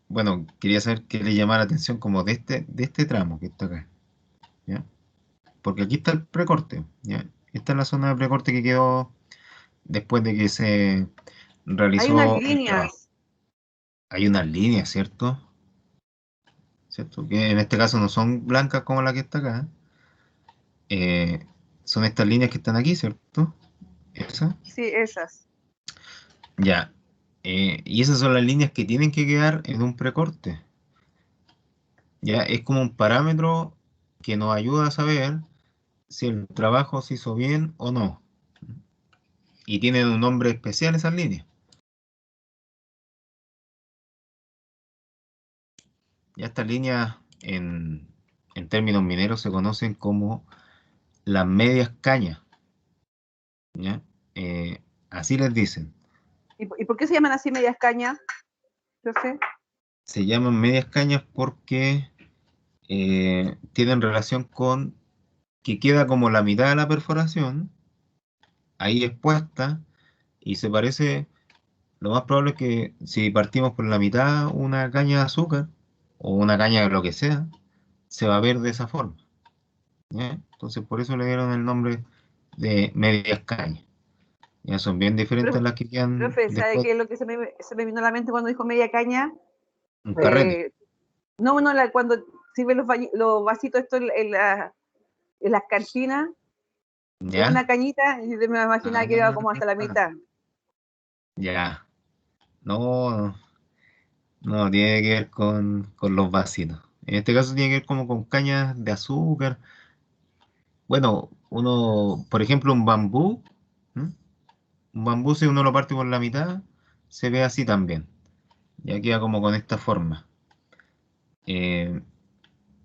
bueno, quería saber qué le llama la atención como de este tramo que está acá, ¿ya? Porque aquí está el precorte, ¿ya? Esta es la zona de precorte que quedó después de que se Hay unas realizó el trabajo. líneas. Hay unas líneas, ¿cierto? ¿Cierto? Que en este caso no son blancas como la que está acá. Eh, son estas líneas que están aquí, ¿cierto? Esa. Sí, esas. Ya. Y esas son las líneas que tienen que quedar en un precorte. Ya es como un parámetro que nos ayuda a saber si el trabajo se hizo bien o no. Y tienen un nombre especial esas líneas. Ya estas líneas en términos mineros se conocen como las medias cañas. ¿Ya? Así les dicen. ¿Y por qué se llaman así medias cañas, profe? Se llaman medias cañas porque tienen relación con que queda como la mitad de la perforación ahí expuesta y se parece, lo más probable es que si partimos por la mitad una caña de azúcar o una caña de lo que sea, se va a ver de esa forma. ¿Ya? Entonces por eso le dieron el nombre de medias cañas. Ya son bien diferentes a Profe, las que quedan profe, ¿sabe después qué es lo que se me vino a la mente cuando dijo media caña? un carrete. Eh, no, no, cuando sirve los vasitos estos en las cantinas, es ¿Ya? una cañita y me imaginaba que iba como hasta la Ah, mitad. ya. No, no, tiene que ver con los vasitos. En este caso tiene que ver como con cañas de azúcar. Bueno, por ejemplo, un bambú. ¿M? Un bambú, si uno lo parte por la mitad, se ve así también. Ya queda como con esta forma. Eh,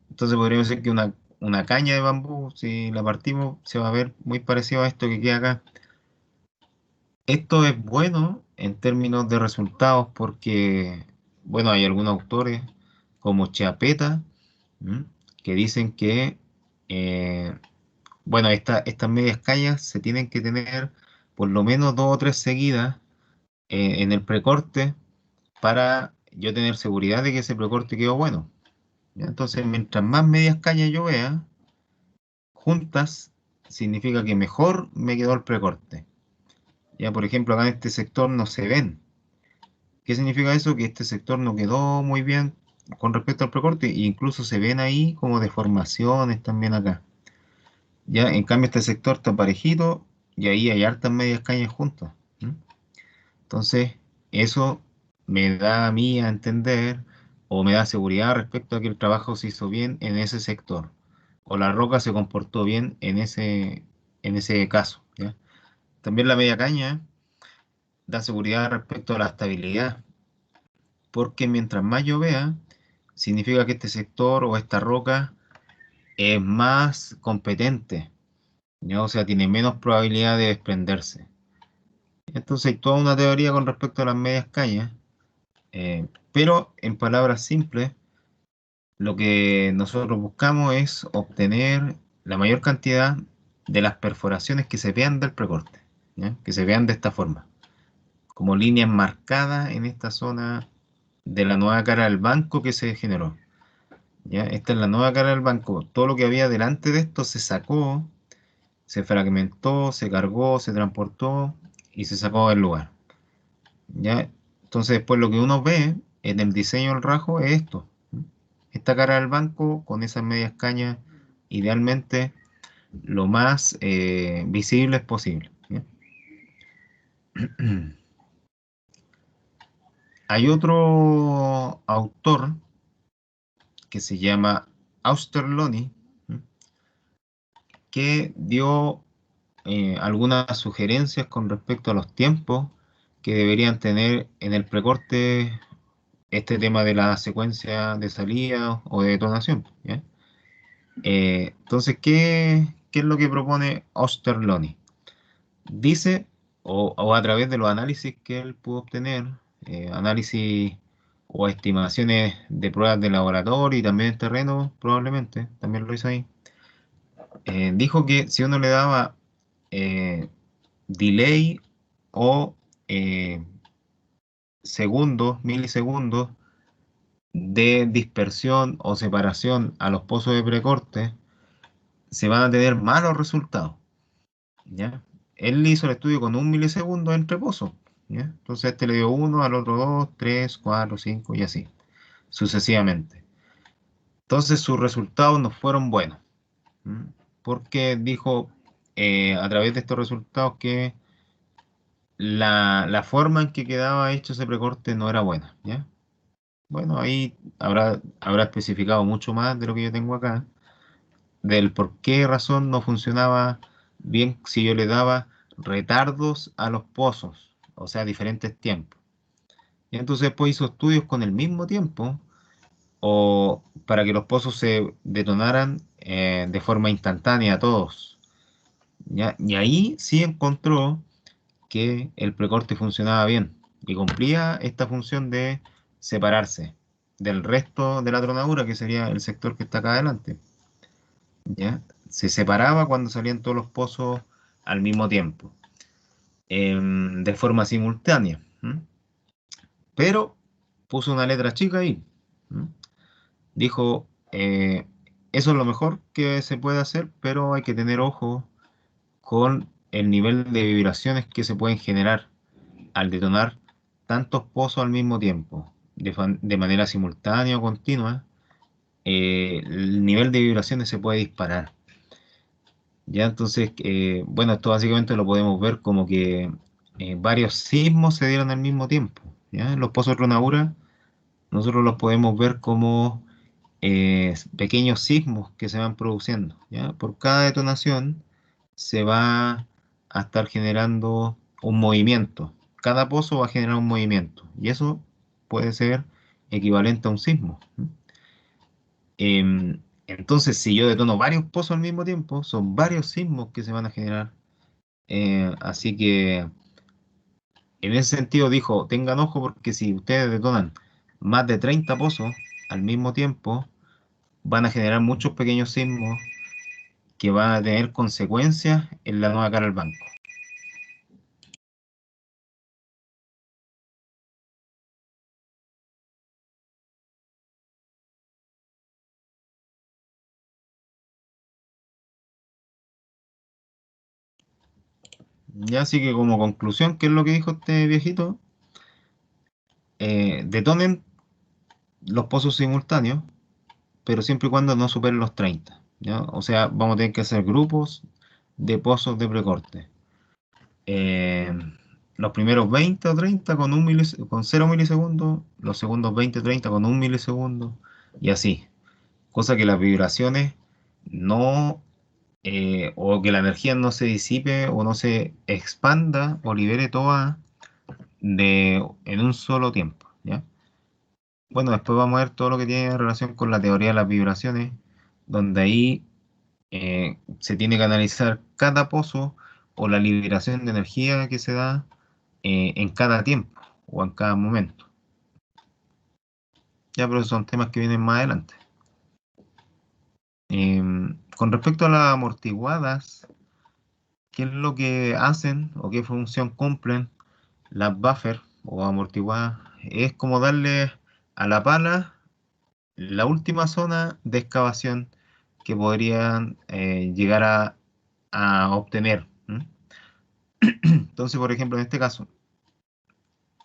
entonces podríamos decir que una caña de bambú, si la partimos, se va a ver muy parecido a esto que queda acá. Esto es bueno en términos de resultados porque, bueno, hay algunos autores como Chiapetta, ¿m? Que dicen que, eh, bueno, estas medias cañas se tienen que tener por lo menos dos o tres seguidas en el precorte para yo tener seguridad de que ese precorte quedó bueno. ¿Ya? Entonces, mientras más medias cañas yo vea juntas, significa que mejor me quedó el precorte. Ya, por ejemplo, acá en este sector no se ven. ¿Qué significa eso? Que este sector no quedó muy bien con respecto al precorte e incluso se ven ahí como deformaciones también acá. Ya, en cambio este sector está parejito y ahí hay hartas medias cañas juntas. ¿M? Entonces, eso me da a mí a entender o me da seguridad respecto a que el trabajo se hizo bien en ese sector o la roca se comportó bien en ese caso. ¿Ya? También la media caña da seguridad respecto a la estabilidad, porque mientras más yo vea, significa que este sector o esta roca es más competente, ¿ya? O sea, tiene menos probabilidad de desprenderse. Entonces hay toda una teoría con respecto a las medias cañas. Pero en palabras simples, lo que nosotros buscamos es obtener la mayor cantidad de las perforaciones que se vean del precorte, ¿ya? Que se vean de esta forma, como líneas marcadas en esta zona de la nueva cara del banco que se generó. ¿Ya? Esta es la nueva cara del banco. Todo lo que había delante de esto se sacó, se fragmentó, se cargó, se transportó y se sacó del lugar. ¿Ya? Entonces después lo que uno ve en el diseño del rajo es esto. Esta cara del banco con esas medias cañas, idealmente lo más visibles posible. ¿Ya? Hay otro autor que se llama Austerlony, ¿m? Que dio algunas sugerencias con respecto a los tiempos que deberían tener en el precorte este tema de la secuencia de salida o de detonación. ¿Ya? Entonces, ¿qué es lo que propone Osterlony? Dice, o a través de los análisis que él pudo obtener, análisis o estimaciones de pruebas de laboratorio y también en terreno, probablemente, también lo hizo ahí, dijo que si uno le daba eh, delay o segundos, milisegundos de dispersión o separación a los pozos de precorte, se van a tener malos resultados, ¿ya? Él hizo el estudio con 1 milisegundo entre pozos, ¿ya? Entonces este le dio 1, al otro 2, 3, 4, 5 y así, sucesivamente. Entonces sus resultados no fueron buenos, ¿m? Porque dijo a través de estos resultados que la forma en que quedaba hecho ese precorte no era buena, ¿ya? Bueno, ahí habrá especificado mucho más de lo que yo tengo acá, del por qué razón no funcionaba bien si yo le daba retardos a los pozos, o sea, diferentes tiempos. Y entonces después hizo estudios con el mismo tiempo, o para que los pozos se detonaran de forma instantánea todos, ¿ya? Y ahí sí encontró que el precorte funcionaba bien y cumplía esta función de separarse del resto de la tronadura, que sería el sector que está acá adelante, ¿ya? Se separaba cuando salían todos los pozos al mismo tiempo, de forma simultánea, ¿m? Pero puso una letra chica ahí, ¿m? Dijo, eso es lo mejor que se puede hacer, pero hay que tener ojo con el nivel de vibraciones que se pueden generar al detonar tantos pozos al mismo tiempo, de manera simultánea o continua. El nivel de vibraciones se puede disparar. Ya entonces, bueno, esto básicamente lo podemos ver como que varios sismos se dieron al mismo tiempo. ¿Ya? Los pozos de Tronadura nosotros los podemos ver como pequeños sismos que se van produciendo. ¿Ya? Por cada detonación se va a estar generando un movimiento. Cada pozo va a generar un movimiento y eso puede ser equivalente a un sismo. Entonces, si yo detono varios pozos al mismo tiempo, son varios sismos que se van a generar. Así que en ese sentido dijo, tengan ojo porque si ustedes detonan más de 30 pozos al mismo tiempo, van a generar muchos pequeños sismos que van a tener consecuencias en la nueva cara al banco. Ya así que como conclusión, ¿qué es lo que dijo este viejito? Detonen los pozos simultáneos, pero siempre y cuando no superen los 30, ¿ya? O sea, vamos a tener que hacer grupos de pozos de precorte. Eh, los primeros 20 o 30 con, con 0 milisegundos, los segundos 20 o 30 con 1 milisegundo, y así. Cosa que las vibraciones no, o que la energía no se disipe o no se expanda o libere toda en un solo tiempo, ¿ya? Bueno, después vamos a ver todo lo que tiene relación con la teoría de las vibraciones, donde ahí se tiene que analizar cada pozo o la liberación de energía que se da en cada tiempo o en cada momento. Ya, pero son temas que vienen más adelante. Con respecto a las amortiguadas, ¿qué es lo que hacen o qué función cumplen las buffer o amortiguadas? Es como darle a la pala la última zona de excavación que podrían llegar a obtener. ¿M? Entonces, por ejemplo, en este caso,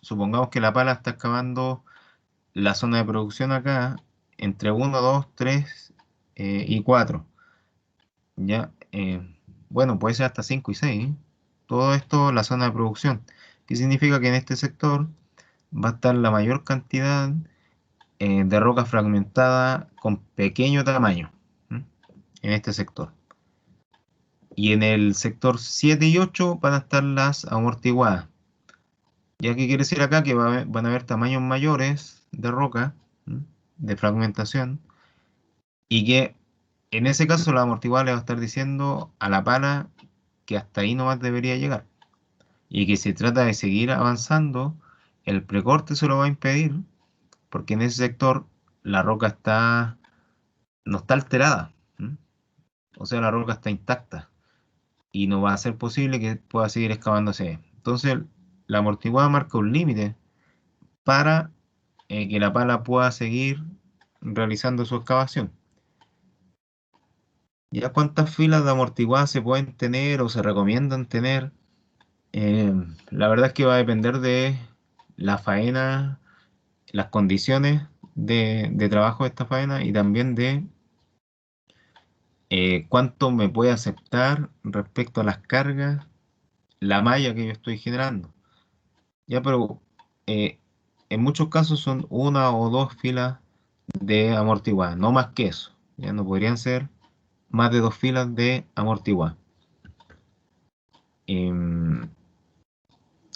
supongamos que la pala está excavando la zona de producción acá entre 1, 2, 3 y 4. ¿Ya? Bueno, puede ser hasta 5 y 6. Todo esto la zona de producción. ¿Qué significa? Que en este sector va a estar la mayor cantidad de roca fragmentada con pequeño tamaño. ¿M? En este sector. Y en el sector 7 y 8 van a estar las amortiguadas. ¿Ya qué quiere decir acá? Que van a haber tamaños mayores de roca, ¿m? De fragmentación, y que en ese caso la amortiguada le va a estar diciendo a la pala que hasta ahí nomás debería llegar, y que si trata de seguir avanzando, el precorte se lo va a impedir, porque en ese sector la roca no está alterada, ¿m? O sea, la roca está intacta, y no va a ser posible que pueda seguir excavándose. Entonces, la amortiguada marca un límite para que la pala pueda seguir realizando su excavación. ¿Ya cuántas filas de amortiguadas se pueden tener o se recomiendan tener? La verdad es que va a depender de la faena, las condiciones de trabajo de esta faena y también de cuánto me puede aceptar respecto a las cargas, la malla que yo estoy generando. Ya, pero eh, en muchos casos son una o dos filas de amortiguada, no más que eso. Ya no podrían ser más de dos filas de amortiguada. Em,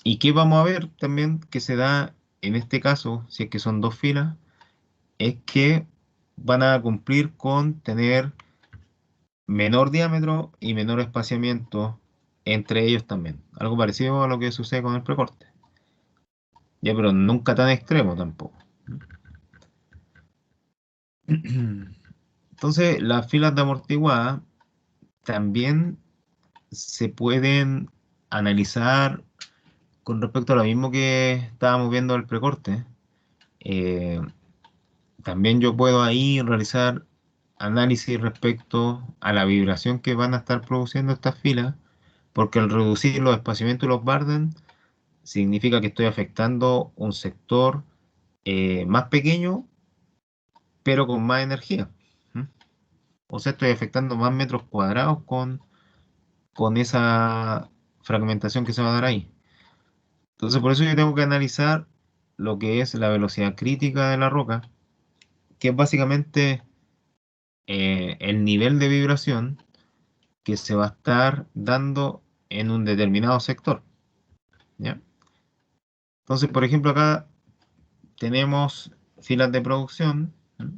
¿Y qué vamos a ver también que se da en este caso, si es que son dos filas? Es que van a cumplir con tener menor diámetro y menor espaciamiento entre ellos también. Algo parecido a lo que sucede con el precorte. Ya, pero nunca tan extremo tampoco. Entonces, las filas de amortiguada también se pueden analizar con respecto a lo mismo que estábamos viendo del precorte. Eh, También yo puedo ahí realizar análisis respecto a la vibración que van a estar produciendo estas filas, porque al reducir los espaciamientos y los barden, significa que estoy afectando un sector más pequeño, pero con más energía. ¿Mm? O sea, estoy afectando más metros cuadrados con esa fragmentación que se va a dar ahí. Entonces, por eso yo tengo que analizar lo que es la velocidad crítica de la roca, que es básicamente el nivel de vibración que se va a estar dando en un determinado sector. ¿Ya? Entonces, por ejemplo, acá tenemos filas de producción. ¿Mm?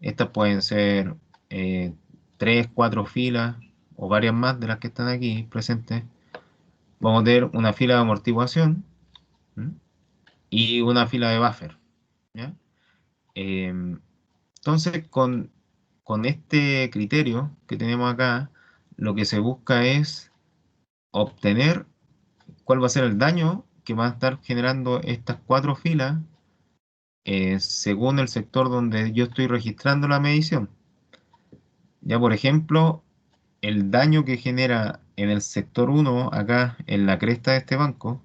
Estas pueden ser eh, tres, cuatro filas o varias más de las que están aquí presentes. Vamos a tener una fila de amortiguación. ¿Mm? Y una fila de buffer. ¿Ya? Em, entonces, con este criterio que tenemos acá, lo que se busca es obtener cuál va a ser el daño que van a estar generando estas cuatro filas según el sector donde yo estoy registrando la medición. Ya, por ejemplo, el daño que genera en el sector 1, acá en la cresta de este banco,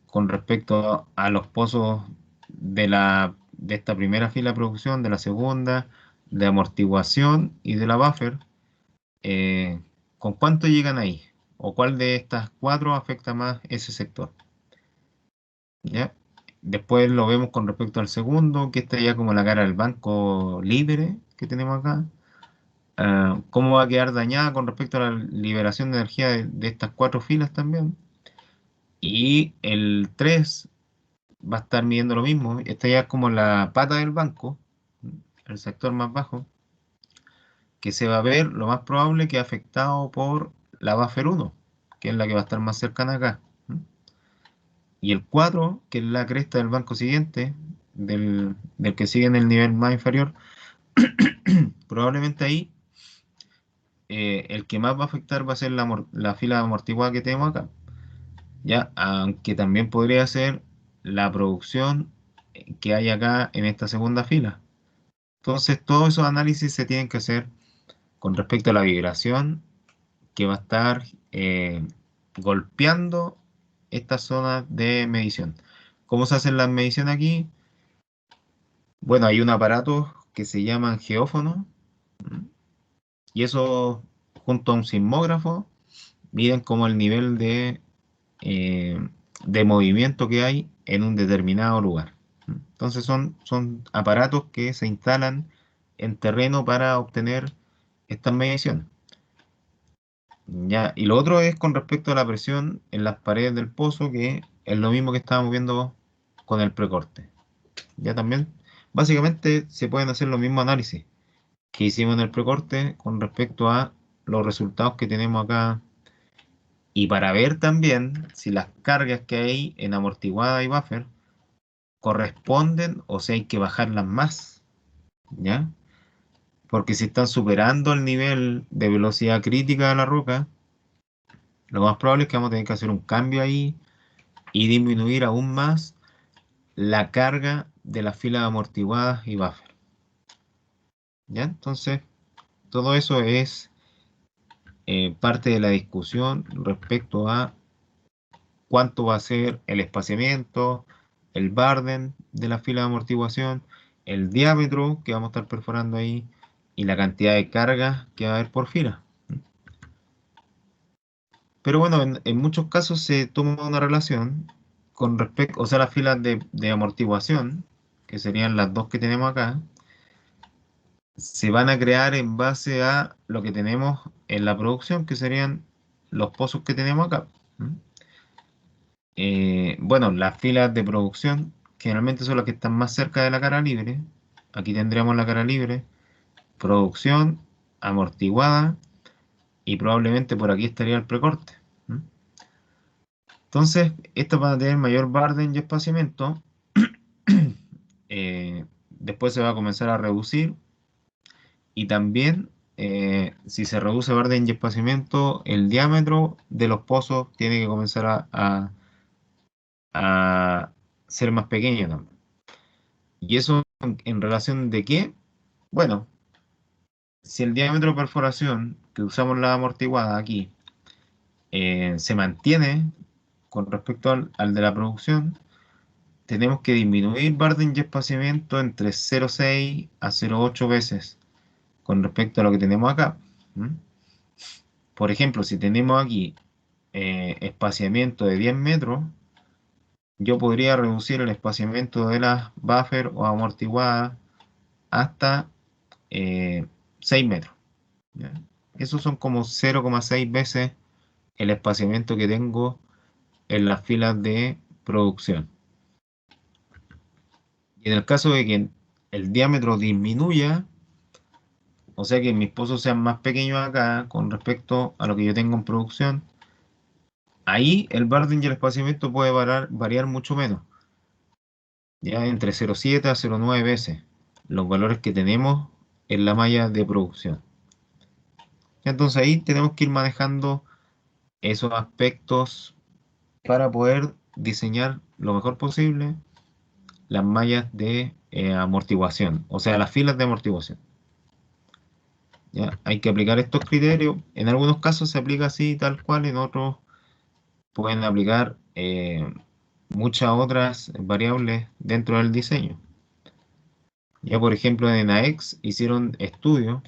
con respecto a los pozos de esta primera fila de producción, de la segunda, de amortiguación y de la buffer, eh, ¿con cuánto llegan ahí? ¿O cuál de estas cuatro afecta más ese sector? ¿Ya? Después lo vemos con respecto al segundo, que está ya como la cara del banco libre que tenemos acá. ¿Cómo va a quedar dañada con respecto a la liberación de energía de estas cuatro filas también? Y el 3 va a estar midiendo lo mismo. Esta ya es como la pata del banco, el sector más bajo, que se va a ver lo más probable que afectado por la buffer 1, que es la que va a estar más cercana acá. Y el 4, que es la cresta del banco siguiente, del que sigue en el nivel más inferior, probablemente ahí el que más va a afectar va a ser la fila amortiguada que tenemos acá. Ya, aunque también podría ser la producción que hay acá en esta segunda fila. Entonces, todos esos análisis se tienen que hacer con respecto a la vibración que va a estar golpeando esta zona de medición. ¿Cómo se hacen las mediciones aquí? Bueno, hay un aparato que se llama geófono, ¿m? Y eso junto a un sismógrafo miden como el nivel eh, de movimiento que hay en un determinado lugar. Entonces son aparatos que se instalan en terreno para obtener estas mediciones. Ya, y lo otro es con respecto a la presión en las paredes del pozo, que es lo mismo que estábamos viendo con el precorte. Ya también, básicamente se pueden hacer los mismos análisis que hicimos en el precorte con respecto a los resultados que tenemos acá y para ver también si las cargas que hay en amortiguada y buffer corresponden o si hay que bajarlas más, ¿ya? Porque si están superando el nivel de velocidad crítica de la roca, lo más probable es que vamos a tener que hacer un cambio ahí y disminuir aún más la carga de las filas amortiguadas y buffer. ¿Ya? Entonces, todo eso es parte de la discusión respecto a cuánto va a ser el espaciamiento, el burden de la fila de amortiguación, el diámetro que vamos a estar perforando ahí y la cantidad de carga que va a haber por fila. Pero bueno, en muchos casos se toma una relación con respecto, o sea, las filas de amortiguación, que serían las dos que tenemos acá, se van a crear en base a lo que tenemos en la producción, que serían los pozos que tenemos acá. Bueno, las filas de producción generalmente son las que están más cerca de la cara libre. Aquí tendríamos la cara libre, producción, amortiguada y probablemente por aquí estaría el precorte. Entonces, estas van a tener mayor burden y espaciamiento. Después se va a comenzar a reducir y también si se reduce burden y espaciamiento, el diámetro de los pozos tiene que comenzar a ser más pequeño también. ¿Y eso en relación de qué? Bueno, si el diámetro de perforación que usamos la amortiguada aquí se mantiene con respecto al de la producción, tenemos que disminuir burden y espaciamiento entre 0,6 a 0,8 veces con respecto a lo que tenemos acá. Por ejemplo, si tenemos aquí espaciamiento de 10 metros, yo podría reducir el espaciamiento de las buffer o amortiguadas hasta 6 metros. ¿Ya? Esos son como 0,6 veces el espaciamiento que tengo en las filas de producción. Y en el caso de que el diámetro disminuya, o sea que mis pozos sean más pequeños acá con respecto a lo que yo tengo en producción, ahí el burden y el espaciamiento puede variar mucho menos, ya entre 0,7 a 0,9 veces los valores que tenemos en la malla de producción. Entonces ahí tenemos que ir manejando esos aspectos para poder diseñar lo mejor posible las mallas de amortiguación, o sea, las filas de amortiguación. ¿Ya? Hay que aplicar estos criterios. En algunos casos se aplica así, tal cual, en otros pueden aplicar muchas otras variables dentro del diseño. Ya, por ejemplo, en AEX hicieron estudios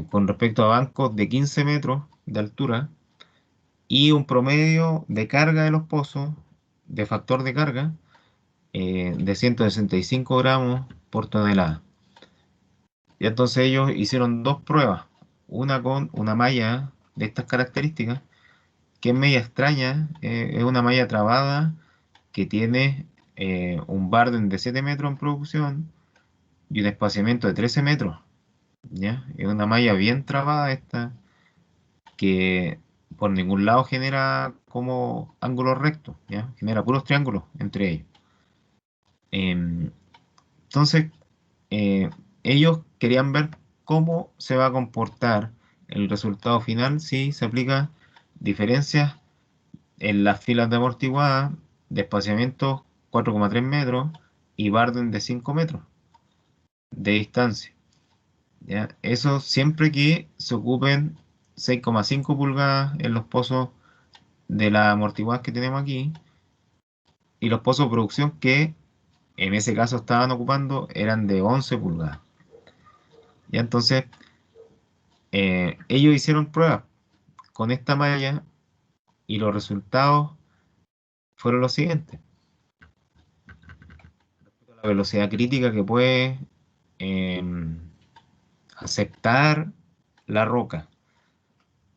con respecto a bancos de 15 metros de altura y un promedio de carga de los pozos, de factor de carga, de 165 gramos por tonelada. Y entonces ellos hicieron dos pruebas, una con una malla de estas características, que es media extraña, es una malla trabada que tiene un burden de 7 metros en producción y un espaciamiento de 13 metros. ¿Ya? Es una malla bien trabada esta, que por ningún lado genera como ángulos rectos, ¿ya? Genera puros triángulos entre ellos. Em, entonces, eh, ellos querían ver cómo se va a comportar el resultado final si se aplica diferencias en las filas de amortiguada de espaciamiento 4,3 metros y burden de 5 metros de distancia. ¿Ya? Eso siempre que se ocupen 6,5 pulgadas en los pozos de las amortiguadas que tenemos aquí y los pozos de producción que en ese caso estaban ocupando eran de 11 pulgadas. Y entonces ellos hicieron pruebas con esta malla y los resultados fueron los siguientes. La velocidad crítica que puede aceptar la roca.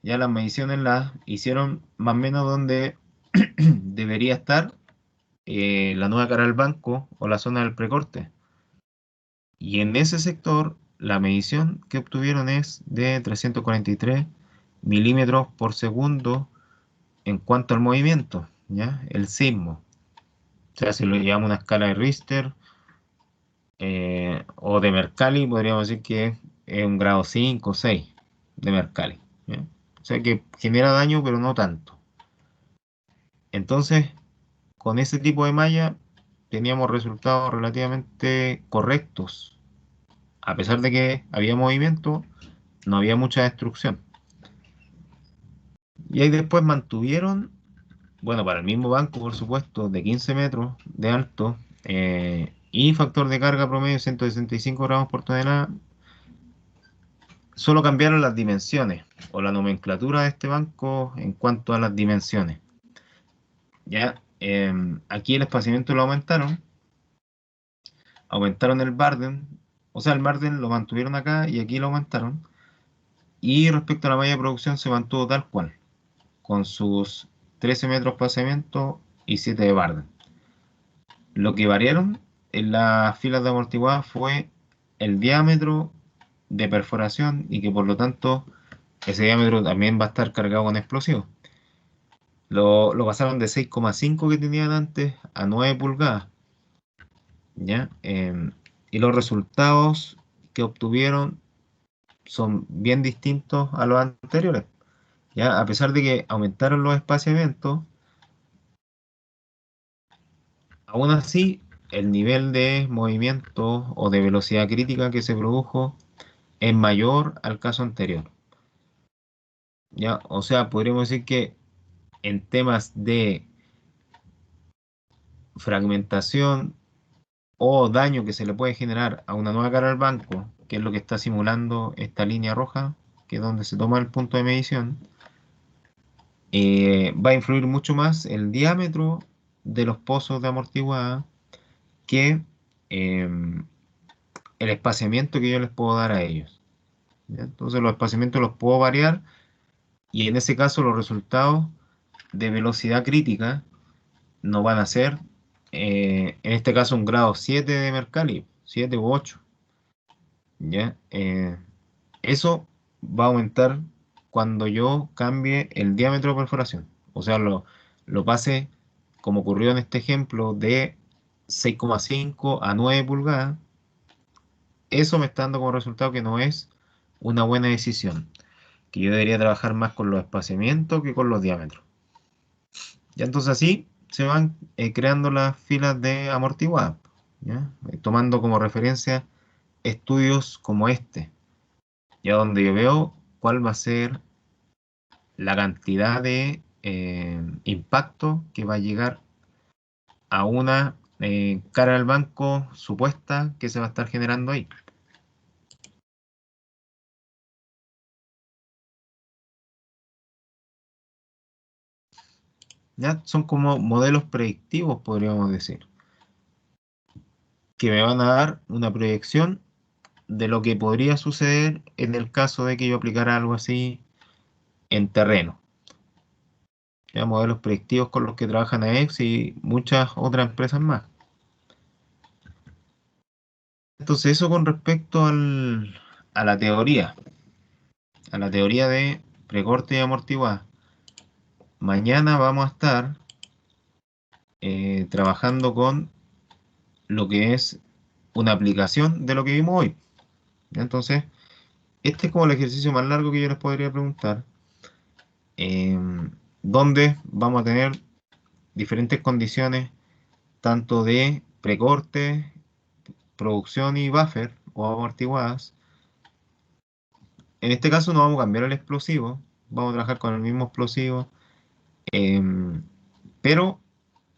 Ya las mediciones las hicieron más o menos donde debería estar la nueva cara del banco o la zona del precorte. Y en ese sector, la medición que obtuvieron es de 343 milímetros por segundo en cuanto al movimiento, ¿ya? El sismo. O sea, si lo llevamos a una escala de Richter o de Mercalli, podríamos decir que es un grado 5 o 6 de Mercalli, ¿ya? O sea que genera daño, pero no tanto. Entonces, con ese tipo de malla teníamos resultados relativamente correctos. A pesar de que había movimiento, no había mucha destrucción. Y ahí después mantuvieron, bueno, para el mismo banco, por supuesto, de 15 metros de alto y factor de carga promedio 165 gramos por tonelada. Solo cambiaron las dimensiones o la nomenclatura de este banco en cuanto a las dimensiones. Ya, aquí el espaciamiento lo aumentaron el Barden, o sea, el Barden lo mantuvieron acá y aquí lo aumentaron. Y respecto a la malla de producción se mantuvo tal cual, con sus 13 metros de espaciamiento y 7 de Barden. Lo que variaron en las filas de amortiguadas fue el diámetro de perforación y que por lo tanto ese diámetro también va a estar cargado con explosivos. Lo pasaron de 6,5 que tenían antes a 9 pulgadas. ¿Ya? Y los resultados que obtuvieron son bien distintos a los anteriores. ¿Ya? A pesar de que aumentaron los espaciamientos, aún así el nivel de movimiento o de velocidad crítica que se produjo es mayor al caso anterior. ¿Ya? O sea, podríamos decir que en temas de fragmentación o daño que se le puede generar a una nueva cara al banco, que es lo que está simulando esta línea roja, que es donde se toma el punto de medición, va a influir mucho más el diámetro de los pozos de amortiguada que el espaciamiento que yo les puedo dar a ellos. ¿Ya? Entonces los espaciamientos los puedo variar y en ese caso los resultados de velocidad crítica no van a ser, en este caso, un grado 7 de Mercalli, 7 u 8. ¿Ya? Eso va a aumentar cuando yo cambie el diámetro de perforación. O sea, lo pase, como ocurrió en este ejemplo, de 6,5 a 9 pulgadas. Eso me está dando como resultado que no es una buena decisión, que yo debería trabajar más con los espaciamientos que con los diámetros. Ya entonces así se van creando las filas de amortiguadas, ¿ya? Tomando como referencia estudios como este, ya donde yo veo cuál va a ser la cantidad de impacto que va a llegar a una cara del banco supuesta que se va a estar generando ahí. ¿Ya? Son como modelos predictivos, podríamos decir, que me van a dar una proyección de lo que podría suceder en el caso de que yo aplicara algo así en terreno. Ya, modelos predictivos con los que trabajan AEX y muchas otras empresas más. Entonces, eso con respecto a la teoría de precorte y amortiguada. Mañana vamos a estar trabajando con lo que es una aplicación de lo que vimos hoy. ¿Ya? Entonces, este es como el ejercicio más largo que yo les podría preguntar, donde vamos a tener diferentes condiciones, tanto de precorte, producción y buffer o amortiguadas. En este caso no vamos a cambiar el explosivo, vamos a trabajar con el mismo explosivo, pero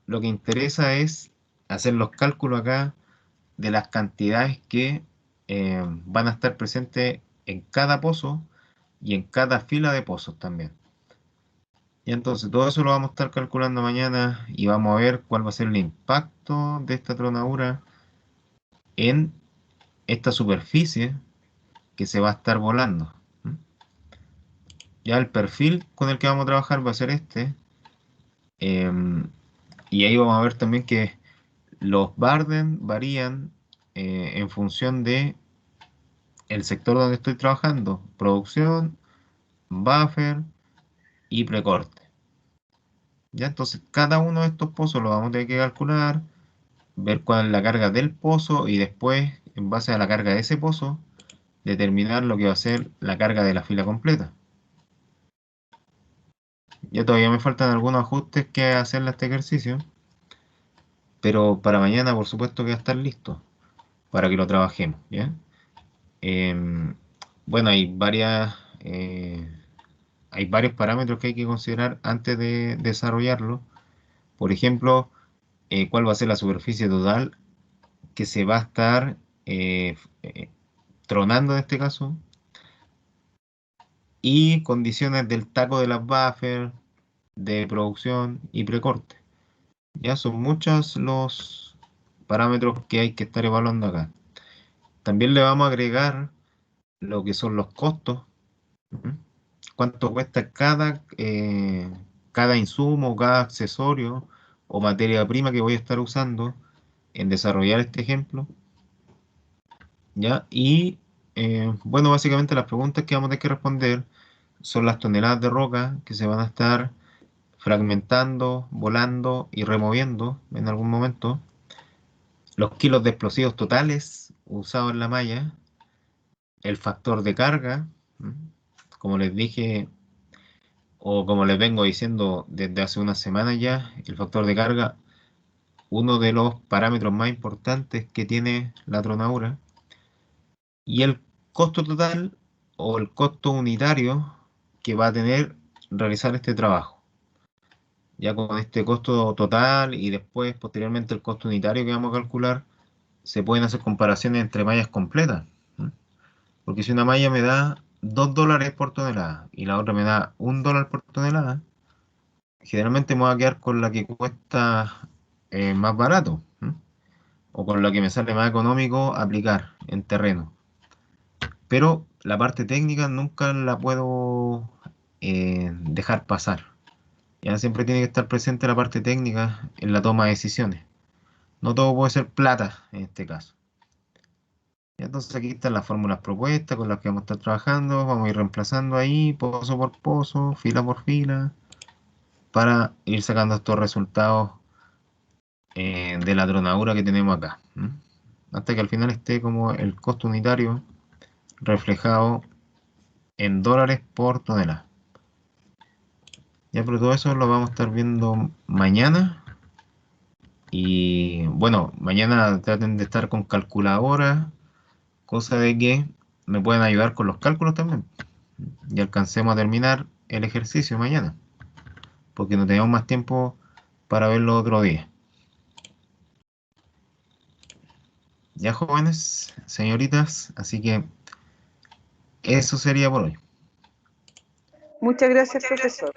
lo que interesa es hacer los cálculos acá de las cantidades que van a estar presentes en cada pozo y en cada fila de pozos también. Y entonces todo eso lo vamos a estar calculando mañana y vamos a ver cuál va a ser el impacto de esta tronadura en esta superficie que se va a estar volando. Ya el perfil con el que vamos a trabajar va a ser este. Y ahí vamos a ver también que los Barden varían en función de el sector donde estoy trabajando, producción, buffer y precorte. Ya, entonces cada uno de estos pozos lo vamos a tener que calcular, ver cuál es la carga del pozo y después, en base a la carga de ese pozo, determinar lo que va a ser la carga de la fila completa. Ya todavía me faltan algunos ajustes que hacerle a este ejercicio, pero para mañana por supuesto que va a estar listo para que lo trabajemos, ¿ya? Em, bueno, hay varios parámetros que hay que considerar antes de desarrollarlo. Por ejemplo, cuál va a ser la superficie total que se va a estar eh, eh, tronando en este caso, y condiciones del taco de las buffers, de producción y precorte. Ya son muchos los parámetros que hay que estar evaluando acá. También le vamos a agregar lo que son los costos. ¿Mm? ¿Cuánto cuesta cada insumo, cada accesorio o materia prima que voy a estar usando en desarrollar este ejemplo? ¿Ya? Y bueno, básicamente las preguntas que vamos a tener que responder son las toneladas de roca que se van a estar fragmentando, volando y removiendo en algún momento, los kilos de explosivos totales usados en la malla, el factor de carga, ¿m? Como les dije, o como les vengo diciendo desde hace unas semanas ya, el factor de carga, uno de los parámetros más importantes que tiene la tronadura, y el costo total o el costo unitario que va a tener realizar este trabajo. Ya con este costo total y después posteriormente el costo unitario que vamos a calcular, se pueden hacer comparaciones entre mallas completas. ¿Mm? Porque si una malla me da $2 por tonelada y la otra me da $1 por tonelada, generalmente me voy a quedar con la que cuesta más barato. ¿Mm? O con la que me sale más económico aplicar en terreno. Pero la parte técnica nunca la puedo dejar pasar. Ya siempre tiene que estar presente la parte técnica en la toma de decisiones. No todo puede ser plata en este caso. Y entonces aquí están las fórmulas propuestas con las que vamos a estar trabajando. Vamos a ir reemplazando ahí pozo por pozo, fila por fila, para ir sacando estos resultados de la tronadura que tenemos acá. ¿M? Hasta que al final esté como el costo unitario reflejado en dólares por tonelada. Ya, pero todo eso lo vamos a estar viendo mañana. Y bueno, mañana traten de estar con calculadora, cosa de que me puedan ayudar con los cálculos también. Y alcancemos a terminar el ejercicio mañana, porque no tenemos más tiempo para verlo otro día. Ya, jóvenes, señoritas, así que eso sería por hoy. Muchas gracias, profesor.